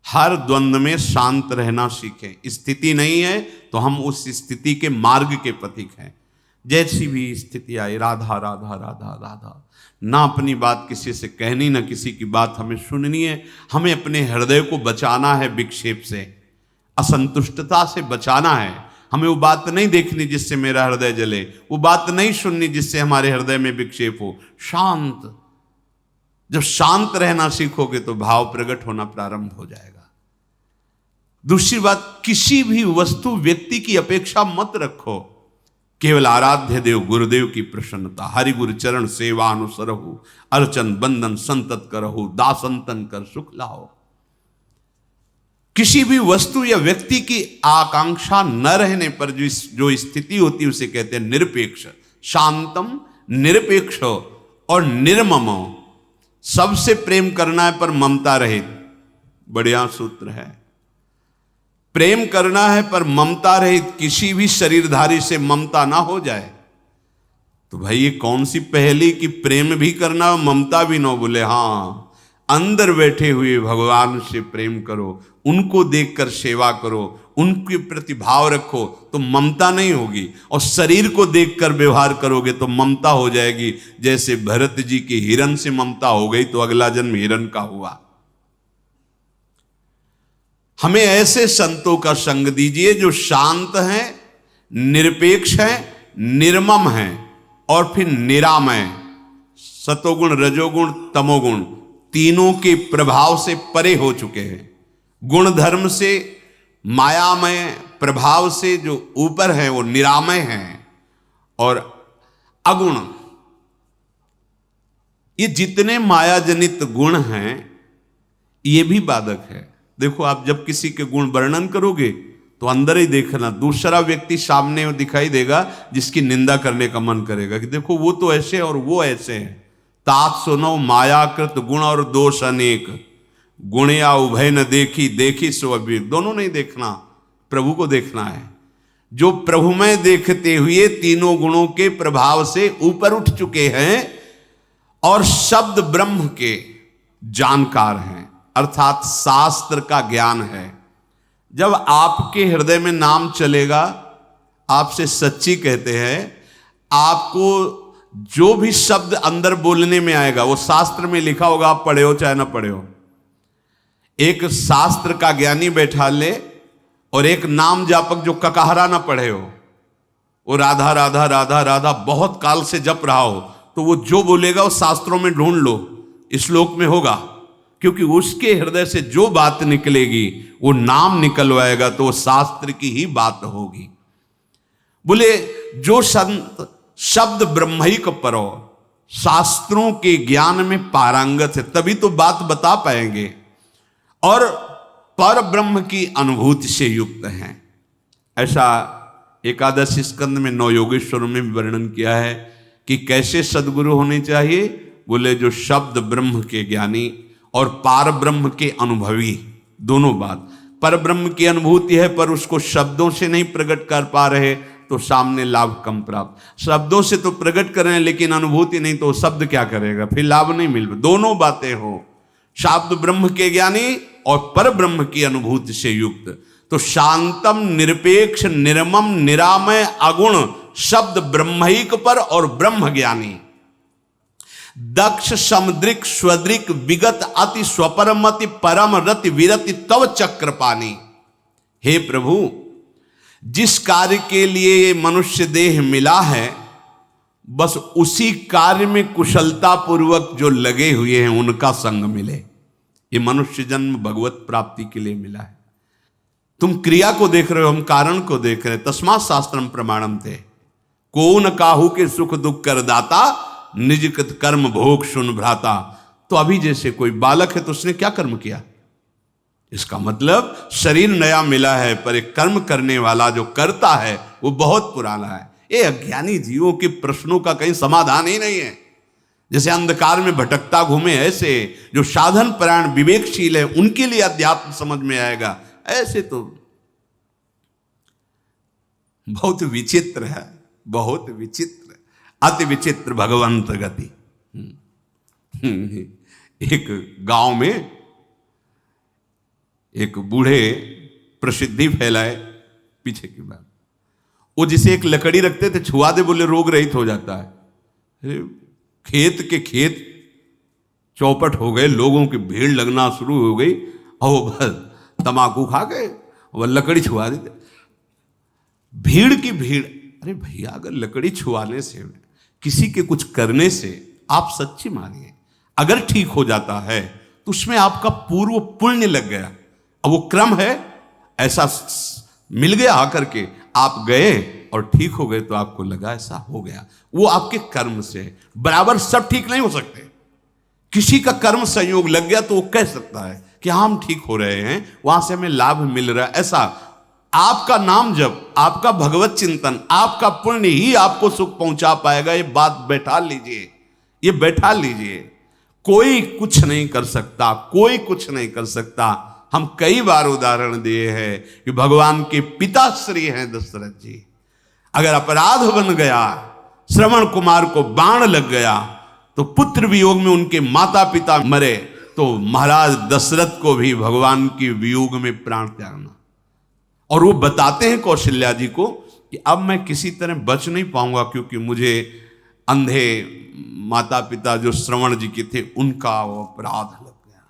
हर द्वंद्व में शांत रहना सीखें। स्थिति नहीं है तो हम उस स्थिति के मार्ग के पथिक हैं। जैसी भी स्थिति आई, राधा राधा राधा राधा, ना अपनी बात किसी से कहनी, ना किसी की बात हमें सुननी है। हमें अपने हृदय को बचाना है विक्षेप से, असंतुष्टता से बचाना है। हमें वो बात नहीं देखनी जिससे मेरा हृदय जले, वो बात नहीं सुननी जिससे हमारे हृदय में विक्षेप हो। शांत, जब शांत रहना सीखोगे तो भाव प्रकट होना प्रारंभ हो जाएगा। दूसरी बात, किसी भी वस्तु व्यक्ति की अपेक्षा मत रखो। केवल आराध्य देव गुरुदेव की प्रसन्नता, हरि गुरु चरण सेवा अनुसरहु, अर्चन बंदन संतत करहु, दासंतन कर सुख लाओ। किसी भी वस्तु या व्यक्ति की आकांक्षा न रहने पर जो स्थिति होती है उसे कहते हैं निरपेक्ष। शांतम, निरपेक्ष और निर्मम। सबसे प्रेम करना है पर ममता रहित। बढ़िया सूत्र है। प्रेम करना है पर ममता रहित। किसी भी शरीरधारी से ममता ना हो जाए। तो भाई ये कौन सी पहेली कि प्रेम भी करना और ममता भी ना? बोले हाँ, अंदर बैठे हुए भगवान से प्रेम करो, उनको देखकर सेवा करो, उनके प्रति भाव रखो तो ममता नहीं होगी। और शरीर को देखकर व्यवहार करोगे तो ममता हो जाएगी। जैसे भरत जी के हिरण से ममता हो गई तो अगला जन्म हिरण का हुआ। हमें ऐसे संतों का संग दीजिए जो शांत हैं, निरपेक्ष हैं, निर्मम हैं और फिर निरामय। सतोगुण, रजोगुण, तमोगुण तीनों के प्रभाव से परे हो चुके हैं। गुण धर्म से, मायामय प्रभाव से जो ऊपर है वो निरामय हैं। और अगुण, ये जितने माया जनित गुण हैं ये भी बाधक है। देखो, आप जब किसी के गुण वर्णन करोगे तो अंदर ही देखना, दूसरा व्यक्ति सामने दिखाई देगा जिसकी निंदा करने का मन करेगा कि देखो वो तो ऐसे और वो ऐसे हैं। तात सुनो मायाकृत गुण और दोष अनेक, गुण या उभय न देखी, देखी सो अभी। दोनों नहीं देखना, प्रभु को देखना है। जो प्रभु में देखते हुए तीनों गुणों के प्रभाव से ऊपर उठ चुके हैं और शब्द ब्रह्म के जानकार हैं, अर्थात शास्त्र का ज्ञान है। जब आपके हृदय में नाम चलेगा, आपसे सच्ची कहते हैं, आपको जो भी शब्द अंदर बोलने में आएगा वो शास्त्र में लिखा होगा, आप पढ़े हो चाहे ना पढ़े हो। एक शास्त्र का ज्ञानी बैठा ले और एक नाम जापक जो ककहरा ना पढ़े हो, वो राधा राधा राधा राधा बहुत काल से जप रहा हो, तो वो जो बोलेगा वो शास्त्रों में ढूंढ लो, श्लोक में होगा, क्योंकि उसके हृदय से जो बात निकलेगी वो नाम निकलवाएगा तो वो शास्त्र की ही बात होगी। बोले जो संत शब्द ब्रह्मैक परो, शास्त्रों के ज्ञान में पारंगत है, तभी तो बात बता पाएंगे और पर ब्रह्म की अनुभूति से युक्त हैं। ऐसा एकादश स्कंद में 9 योगेश्वरों में भी वर्णन किया है कि कैसे सद्गुरु होने चाहिए। बोले जो शब्द ब्रह्म के ज्ञानी और पार ब्रह्म के अनुभवी, दोनों बात। पर ब्रह्म की अनुभूति है पर उसको शब्दों से नहीं प्रकट कर पा रहे तो सामने लाभ कम प्राप्त, शब्दों से तो प्रकट कर रहे हैं लेकिन अनुभूति नहीं, तो शब्द क्या करेगा, फिर लाभ नहीं मिल। दोनों बातें हो, शब्द ब्रह्म के ज्ञानी और पर ब्रह्म की अनुभूति से युक्त। तो शांतम निरपेक्ष निर्मम निरामय अगुण शब्द ब्रह्मैक पर और ब्रह्म ज्ञानी, दक्ष समुद्रिक स्वद्रिक विगत अति स्वपरमति परम रति विरति तव चक्रपाणी। हे प्रभु, जिस कार्य के लिए ये मनुष्य देह मिला है बस उसी कार्य में कुशलता पूर्वक जो लगे हुए हैं उनका संग मिले। ये मनुष्य जन्म भगवत प्राप्ति के लिए मिला है। तुम क्रिया को देख रहे हो, हम कारण को देख रहे हैं। तस्मात् शास्त्रम प्रमाणम थे, को न काहू के सुख दुख कर दाता, निज कृत कर्म भोग सुन भ्राता। तो अभी जैसे कोई बालक है तो उसने क्या कर्म किया, इसका मतलब शरीर नया मिला है पर एक कर्म करने वाला जो करता है वो बहुत पुराना है। ये अज्ञानी जीवों के प्रश्नों का कहीं समाधान ही नहीं है। जैसे अंधकार में भटकता घूमे, ऐसे जो साधन परायण विवेकशील है उनके लिए अध्यात्म समझ में आएगा। ऐसे तो बहुत विचित्र है, बहुत विचित्र, अति विचित्र भगवंत गति। एक गांव में एक बूढ़े प्रसिद्धि फैलाए पीछे की बात, वो जिसे एक लकड़ी रखते थे, छुआ दे बोले रोग रहित हो जाता है। खेत के खेत चौपट हो गए, लोगों की भीड़ लगना शुरू हो गई और वो बस तमाकू खा गए, वह लकड़ी छुआ देते, भीड़ की भीड़। अरे भैया, अगर लकड़ी छुआने से, किसी के कुछ करने से आप सच्ची मानिए अगर ठीक हो जाता है तो उसमें आपका पूर्व पुण्य लग गया। अब वो क्रम है, ऐसा मिल गया आकर के, आप गए और ठीक हो गए तो आपको लगा ऐसा हो गया, वो आपके कर्म से। बराबर सब ठीक नहीं हो सकते, किसी का कर्म संयोग लग गया तो वो कह सकता है कि हम ठीक हो रहे हैं, वहां से हमें लाभ मिल रहा है। ऐसा आपका नाम जप, आपका भगवत चिंतन, आपका पुण्य ही आपको सुख पहुंचा पाएगा। ये बात बैठा लीजिए, ये बैठा लीजिए। कोई कुछ नहीं कर सकता, कोई कुछ नहीं कर सकता। हम कई बार उदाहरण दिए हैं कि भगवान के पिता श्री हैं दशरथ जी, अगर अपराध बन गया, श्रवण कुमार को बाण लग गया तो पुत्र वियोग में उनके माता पिता मरे, तो महाराज दशरथ को भी भगवान की वियोग में प्राण त्यागना। और वो बताते हैं कौशल्या जी को कि अब मैं किसी तरह बच नहीं पाऊंगा क्योंकि मुझे अंधे माता पिता जो श्रवण जी के थे उनका वो अपराध लग गया।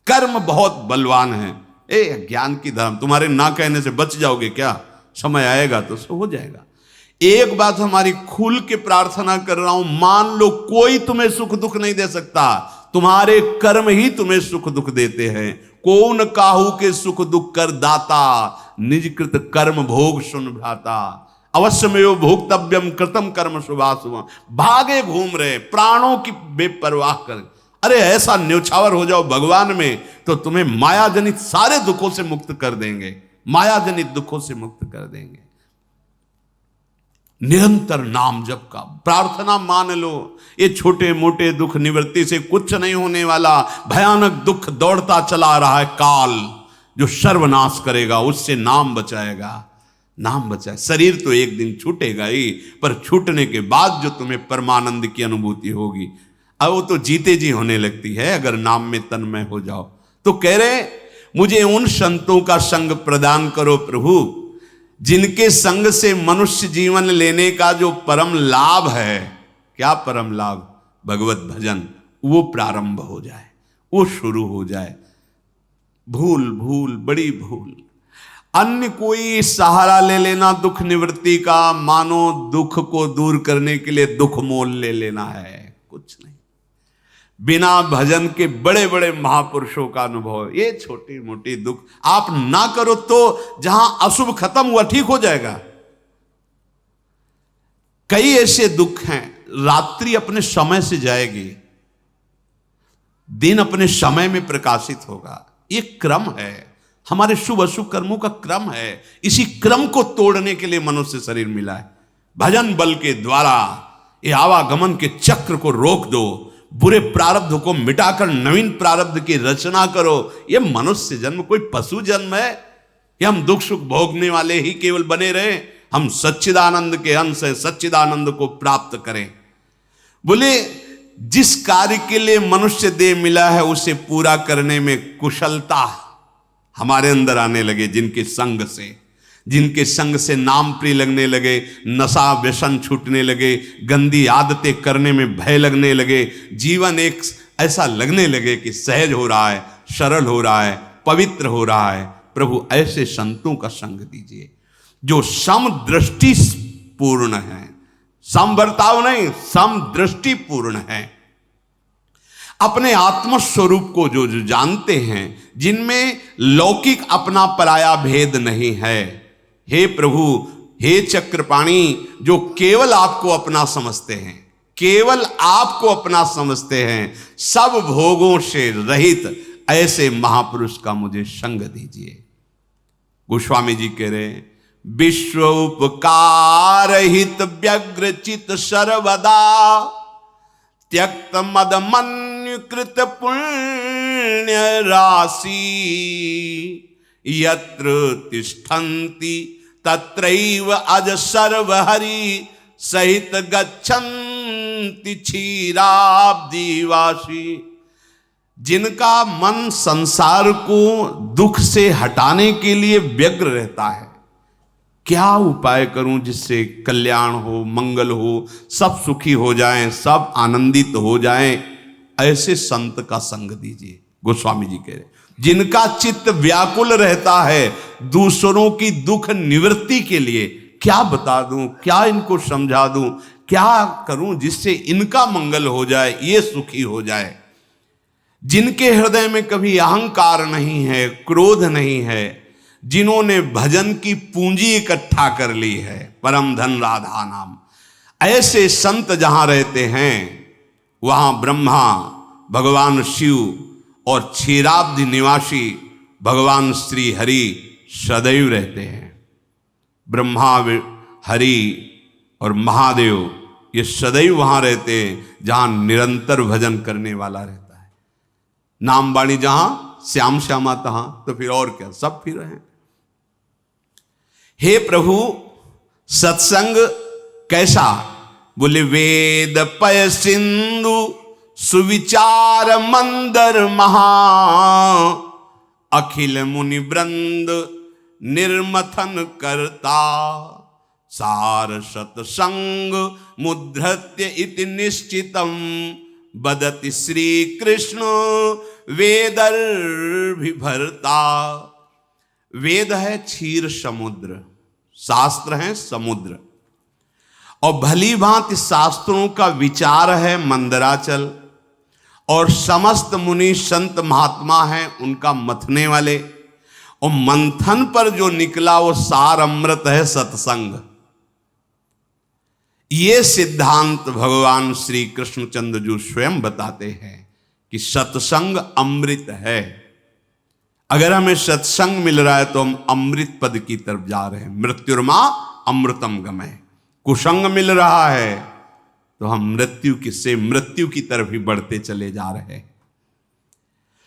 कर्म बहुत बलवान है। ए ज्ञान की धर्म, तुम्हारे ना कहने से बच जाओगे क्या, समय आएगा तो सब हो जाएगा। एक बात हमारी खुल के प्रार्थना कर रहा हूं, मान लो कोई तुम्हें सुख दुख नहीं दे सकता, तुम्हारे कर्म ही तुम्हें सुख दुख देते हैं। कौन काहू के सुख दुख कर दाता, निज कृत कर्म भोग सुन भ्राता। अवश्य में वो भोक्तव्यम कृतम कर्म शुभाशुभ। भागे घूम रहे, प्राणों की बेपरवाह कर। अरे ऐसा न्यौछावर हो जाओ भगवान में तो तुम्हें माया जनित सारे दुखों से मुक्त कर देंगे, माया जनित दुखों से मुक्त कर देंगे। निरंतर नाम जप का प्रार्थना मान लो, ये छोटे मोटे दुख निवृत्ति से कुछ नहीं होने वाला। भयानक दुख दौड़ता चला रहा है काल, जो सर्वनाश करेगा उससे नाम बचाएगा, नाम बचाए। शरीर तो एक दिन छूटेगा ही, पर छूटने के बाद जो तुम्हें परमानंद की अनुभूति होगी, अब वो तो जीते जी होने लगती है अगर नाम में तन्मय हो जाओ। तो कह रहे मुझे उन संतों का संग प्रदान करो प्रभु, जिनके संग से मनुष्य जीवन लेने का जो परम लाभ है, क्या परम लाभ, भगवत भजन, वो प्रारंभ हो जाए, वो शुरू हो जाए। भूल भूल बड़ी भूल, अन्य कोई सहारा ले लेना दुख निवृत्ति का, मानो दुख को दूर करने के लिए दुख मोल ले लेना है। बिना भजन के बड़े बड़े महापुरुषों का अनुभव, ये छोटी मोटी दुख आप ना करो तो जहां अशुभ खत्म हुआ ठीक हो जाएगा। कई ऐसे दुख हैं, रात्रि अपने समय से जाएगी, दिन अपने समय में प्रकाशित होगा। ये क्रम है, हमारे शुभ अशुभ कर्मों का क्रम है। इसी क्रम को तोड़ने के लिए मनुष्य शरीर मिला है। भजन बल के द्वारा ये आवागमन के चक्र को रोक दो, बुरे प्रारब्ध को मिटाकर नवीन प्रारब्ध की रचना करो। ये मनुष्य जन्म कोई पशु जन्म है कि हम दुख सुख भोगने वाले ही केवल बने रहे? हम सच्चिदानंद के अंश हैं, सच्चिदानंद को प्राप्त करें। बोले जिस कार्य के लिए मनुष्य देह मिला है उसे पूरा करने में कुशलता हमारे अंदर आने लगे। जिनके संग से नाम प्रिय लगने लगे, नशा व्यसन छूटने लगे, गंदी आदतें करने में भय लगने लगे, जीवन एक ऐसा लगने लगे कि सहज हो रहा है, सरल हो रहा है, पवित्र हो रहा है। प्रभु ऐसे संतों का संग दीजिए जो समदृष्टि पूर्ण है, सम बर्ताव नहीं, समदृष्टि पूर्ण है। अपने आत्म स्वरूप को जो जानते हैं, जिनमें लौकिक अपना पराया भेद नहीं है। हे प्रभु, हे चक्रपाणी, जो केवल आपको अपना समझते हैं, केवल आपको अपना समझते हैं, सब भोगों से रहित ऐसे महापुरुष का मुझे संग दीजिए। गोस्वामी जी कह रहे हैं, विश्व उपकार हित व्यग्र चित सर्वदा त्यक्त मद मन्यु कृत पुण्य राशि यत्र तिष्ठन्ति तत्रैव अज सर्वहरि सहित गच्छन्ति क्षीराब्दिवासी। जिनका मन संसार को दुख से हटाने के लिए व्यग्र रहता है, क्या उपाय करूं जिससे कल्याण हो, मंगल हो, सब सुखी हो जाएं, सब आनंदित हो जाएं, ऐसे संत का संग दीजिए। गोस्वामी जी कह रहे, जिनका चित्त व्याकुल रहता है दूसरों की दुख निवृत्ति के लिए, क्या बता दूं, क्या इनको समझा दूं, क्या करूं जिससे इनका मंगल हो जाए, ये सुखी हो जाए। जिनके हृदय में कभी अहंकार नहीं है, क्रोध नहीं है, जिन्होंने भजन की पूंजी इकट्ठा कर ली है, परम धन राधा नाम, ऐसे संत जहां रहते हैं वहां ब्रह्मा, भगवान शिव और क्षीराब्दि निवासी भगवान श्री हरि सदैव रहते हैं। ब्रह्मा, हरि और महादेव ये सदैव वहां रहते हैं जहां निरंतर भजन करने वाला रहता है। नाम वाणी जहां, श्याम श्यामा तहां, तो फिर और क्या, सब फिर हैं। हे प्रभु, सत्संग कैसा? बोले वेद पय सिंधु सुविचार मंदर महा अखिल मुनि वृंद निर्मथन करता सार सत्संग मुद्धृत्य इति निश्चितम बदति श्री कृष्ण वेदर्भिभर्ता। वेद है क्षीर समुद्र, शास्त्र है समुद्र, और भली भांति शास्त्रों का विचार है मंदराचल, और समस्त मुनि संत महात्मा हैं उनका मथने वाले, और मंथन पर जो निकला वो सार अमृत है सत्संग। ये सिद्धांत भगवान श्री कृष्णचंद्र जी स्वयं बताते हैं कि सत्संग अमृत है। अगर हमें सत्संग मिल रहा है तो हम अमृत पद की तरफ जा रहे हैं। मृत्युर्मा अमृतम गमय। कुसंग मिल रहा है तो हम मृत्यु की तरफ ही बढ़ते चले जा रहे हैं।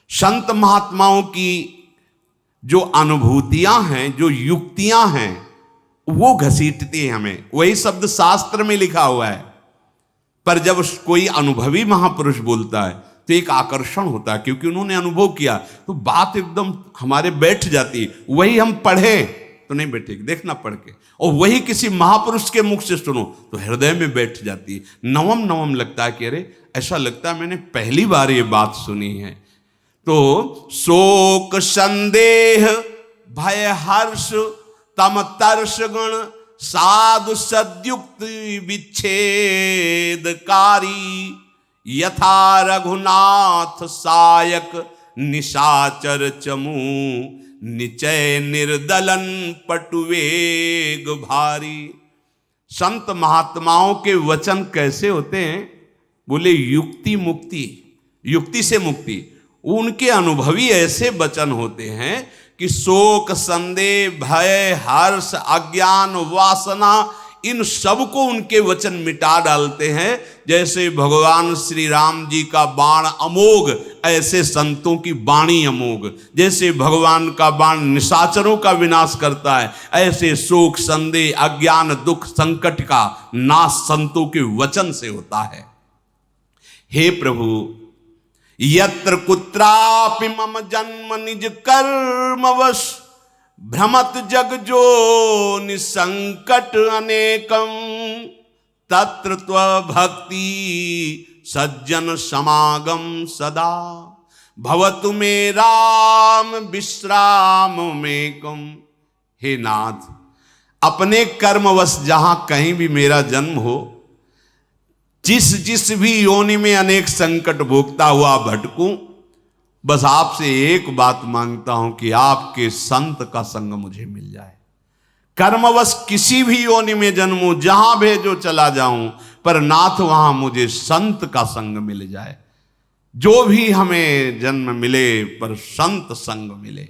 संत महात्माओं की जो अनुभूतियां हैं, जो युक्तियां हैं, वो घसीटती है हमें। वही शब्द शास्त्र में लिखा हुआ है, पर जब कोई अनुभवी महापुरुष बोलता है तो एक आकर्षण होता है, क्योंकि उन्होंने अनुभव किया तो बात एकदम हमारे बैठ जाती है। वही हम पढ़े तो नहीं बैठेगी, देखना पढ़ के, और वही किसी महापुरुष के मुख से सुनो तो हृदय में बैठ जाती है। नवम नवम लगता है कि अरे ऐसा लगता है मैंने पहली बार ये बात सुनी है। तो शोक संदेह भय हर्ष तम तर्ष गुण साधु सद्युक्त विच्छेदकारी यथा रघुनाथ सायक निशाचर चमू, निचय निर्दलन पटुवेग भारी। संत महात्माओं के वचन कैसे होते हैं? बोले युक्ति मुक्ति, युक्ति से मुक्ति। उनके अनुभवी ऐसे वचन होते हैं कि शोक संदेह भय हर्ष अज्ञान वासना इन सब को उनके वचन मिटा डालते हैं। जैसे भगवान श्री राम जी का बाण अमोघ, ऐसे संतों की वाणी अमोघ। जैसे भगवान का बाण निशाचरों का विनाश करता है, ऐसे शोक संदेह अज्ञान दुख संकट का नाश संतों के वचन से होता है। हे प्रभु, यत्र कुत्रापि मम जन्म निज कर्मवश, भ्रमत जग जो निसंकट अनेकम, तत्र त्वभक्ति सज्जन समागम सदा, भवतु मे राम विश्राम मेकम। हे नाथ, अपने कर्मवश जहां कहीं भी मेरा जन्म हो, जिस भी योनि में अनेक संकट भोगता हुआ भटकूं, बस आपसे एक बात मांगता हूं कि आपके संत का संग मुझे मिल जाए। कर्मवश किसी भी योनि में जन्मूं, जहां भेजो चला जाऊं, पर नाथ वहां मुझे संत का संग मिल जाए। जो भी हमें जन्म मिले पर संत संग मिले।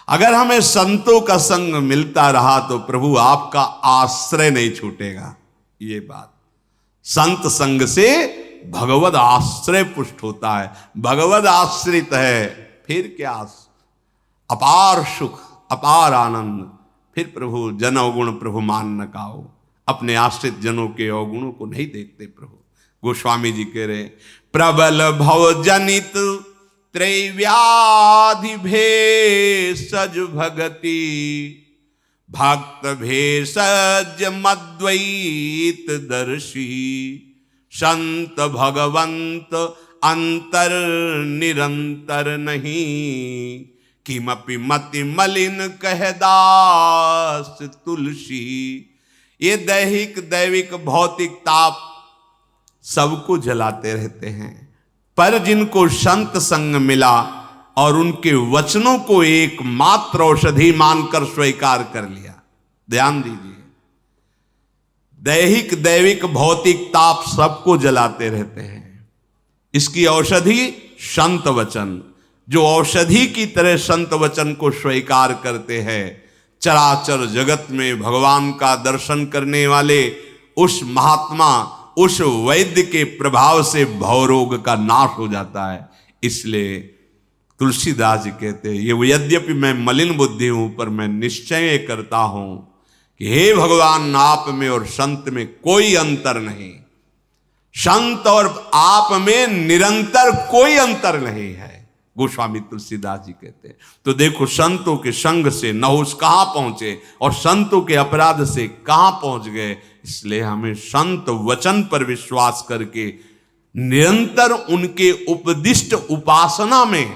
अगर हमें संतों का संग मिलता रहा तो प्रभु आपका आश्रय नहीं छूटेगा। ये बात संत संग से भगवद आश्रय पुष्ट होता है। भगवद आश्रित है फिर क्या, अपार सुख अपार आनंद। फिर प्रभु जन अवगुण प्रभु मान न काओ। अपने आश्रित जनों के अवगुणों को नहीं देखते प्रभु। गोस्वामी जी कह रहे, प्रबल भव जनित त्रैव्याधि भेषज भगति, भक्त भेषज मद्वैत दर्शी, संत भगवंत अंतर निरंतर नहीं, किमपि मति मलिन कह दास तुलसी। ये दैहिक दैविक भौतिक ताप सबको जलाते रहते हैं, पर जिनको संत संग मिला और उनके वचनों को एकमात्र औषधि मानकर स्वीकार कर लिया। ध्यान दीजिए, दैहिक दैविक भौतिक ताप सबको जलाते रहते हैं, इसकी औषधि संत वचन। जो औषधि की तरह संत वचन को स्वीकार करते हैं, चराचर जगत में भगवान का दर्शन करने वाले उस महात्मा उस वैद्य के प्रभाव से भवरोग का नाश हो जाता है। इसलिए तुलसीदास जी कहते हैं, ये यद्यपि मैं मलिन बुद्धि हूं, पर मैं निश्चय करता हूं कि हे भगवान, आप में और संत में कोई अंतर नहीं। संत और आप में निरंतर कोई अंतर नहीं है। गोस्वामी तुलसीदास जी कहते हैं। तो देखो, संतों के संग से नहुष कहां पहुंचे और संतों के अपराध से कहां पहुंच गए। इसलिए हमें संत वचन पर विश्वास करके निरंतर उनके उपदिष्ट उपासना में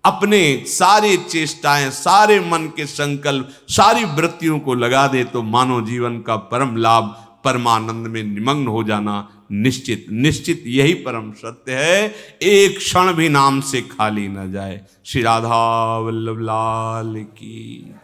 अपने सारे चेष्टाएं, सारे मन के संकल्प, सारी वृत्तियों को लगा दे तो मानव जीवन का परम लाभ, परमानंद में निमग्न हो जाना निश्चित निश्चित यही परम सत्य है। एक क्षण भी नाम से खाली न जाए। श्री राधा वल्लभ लाल की।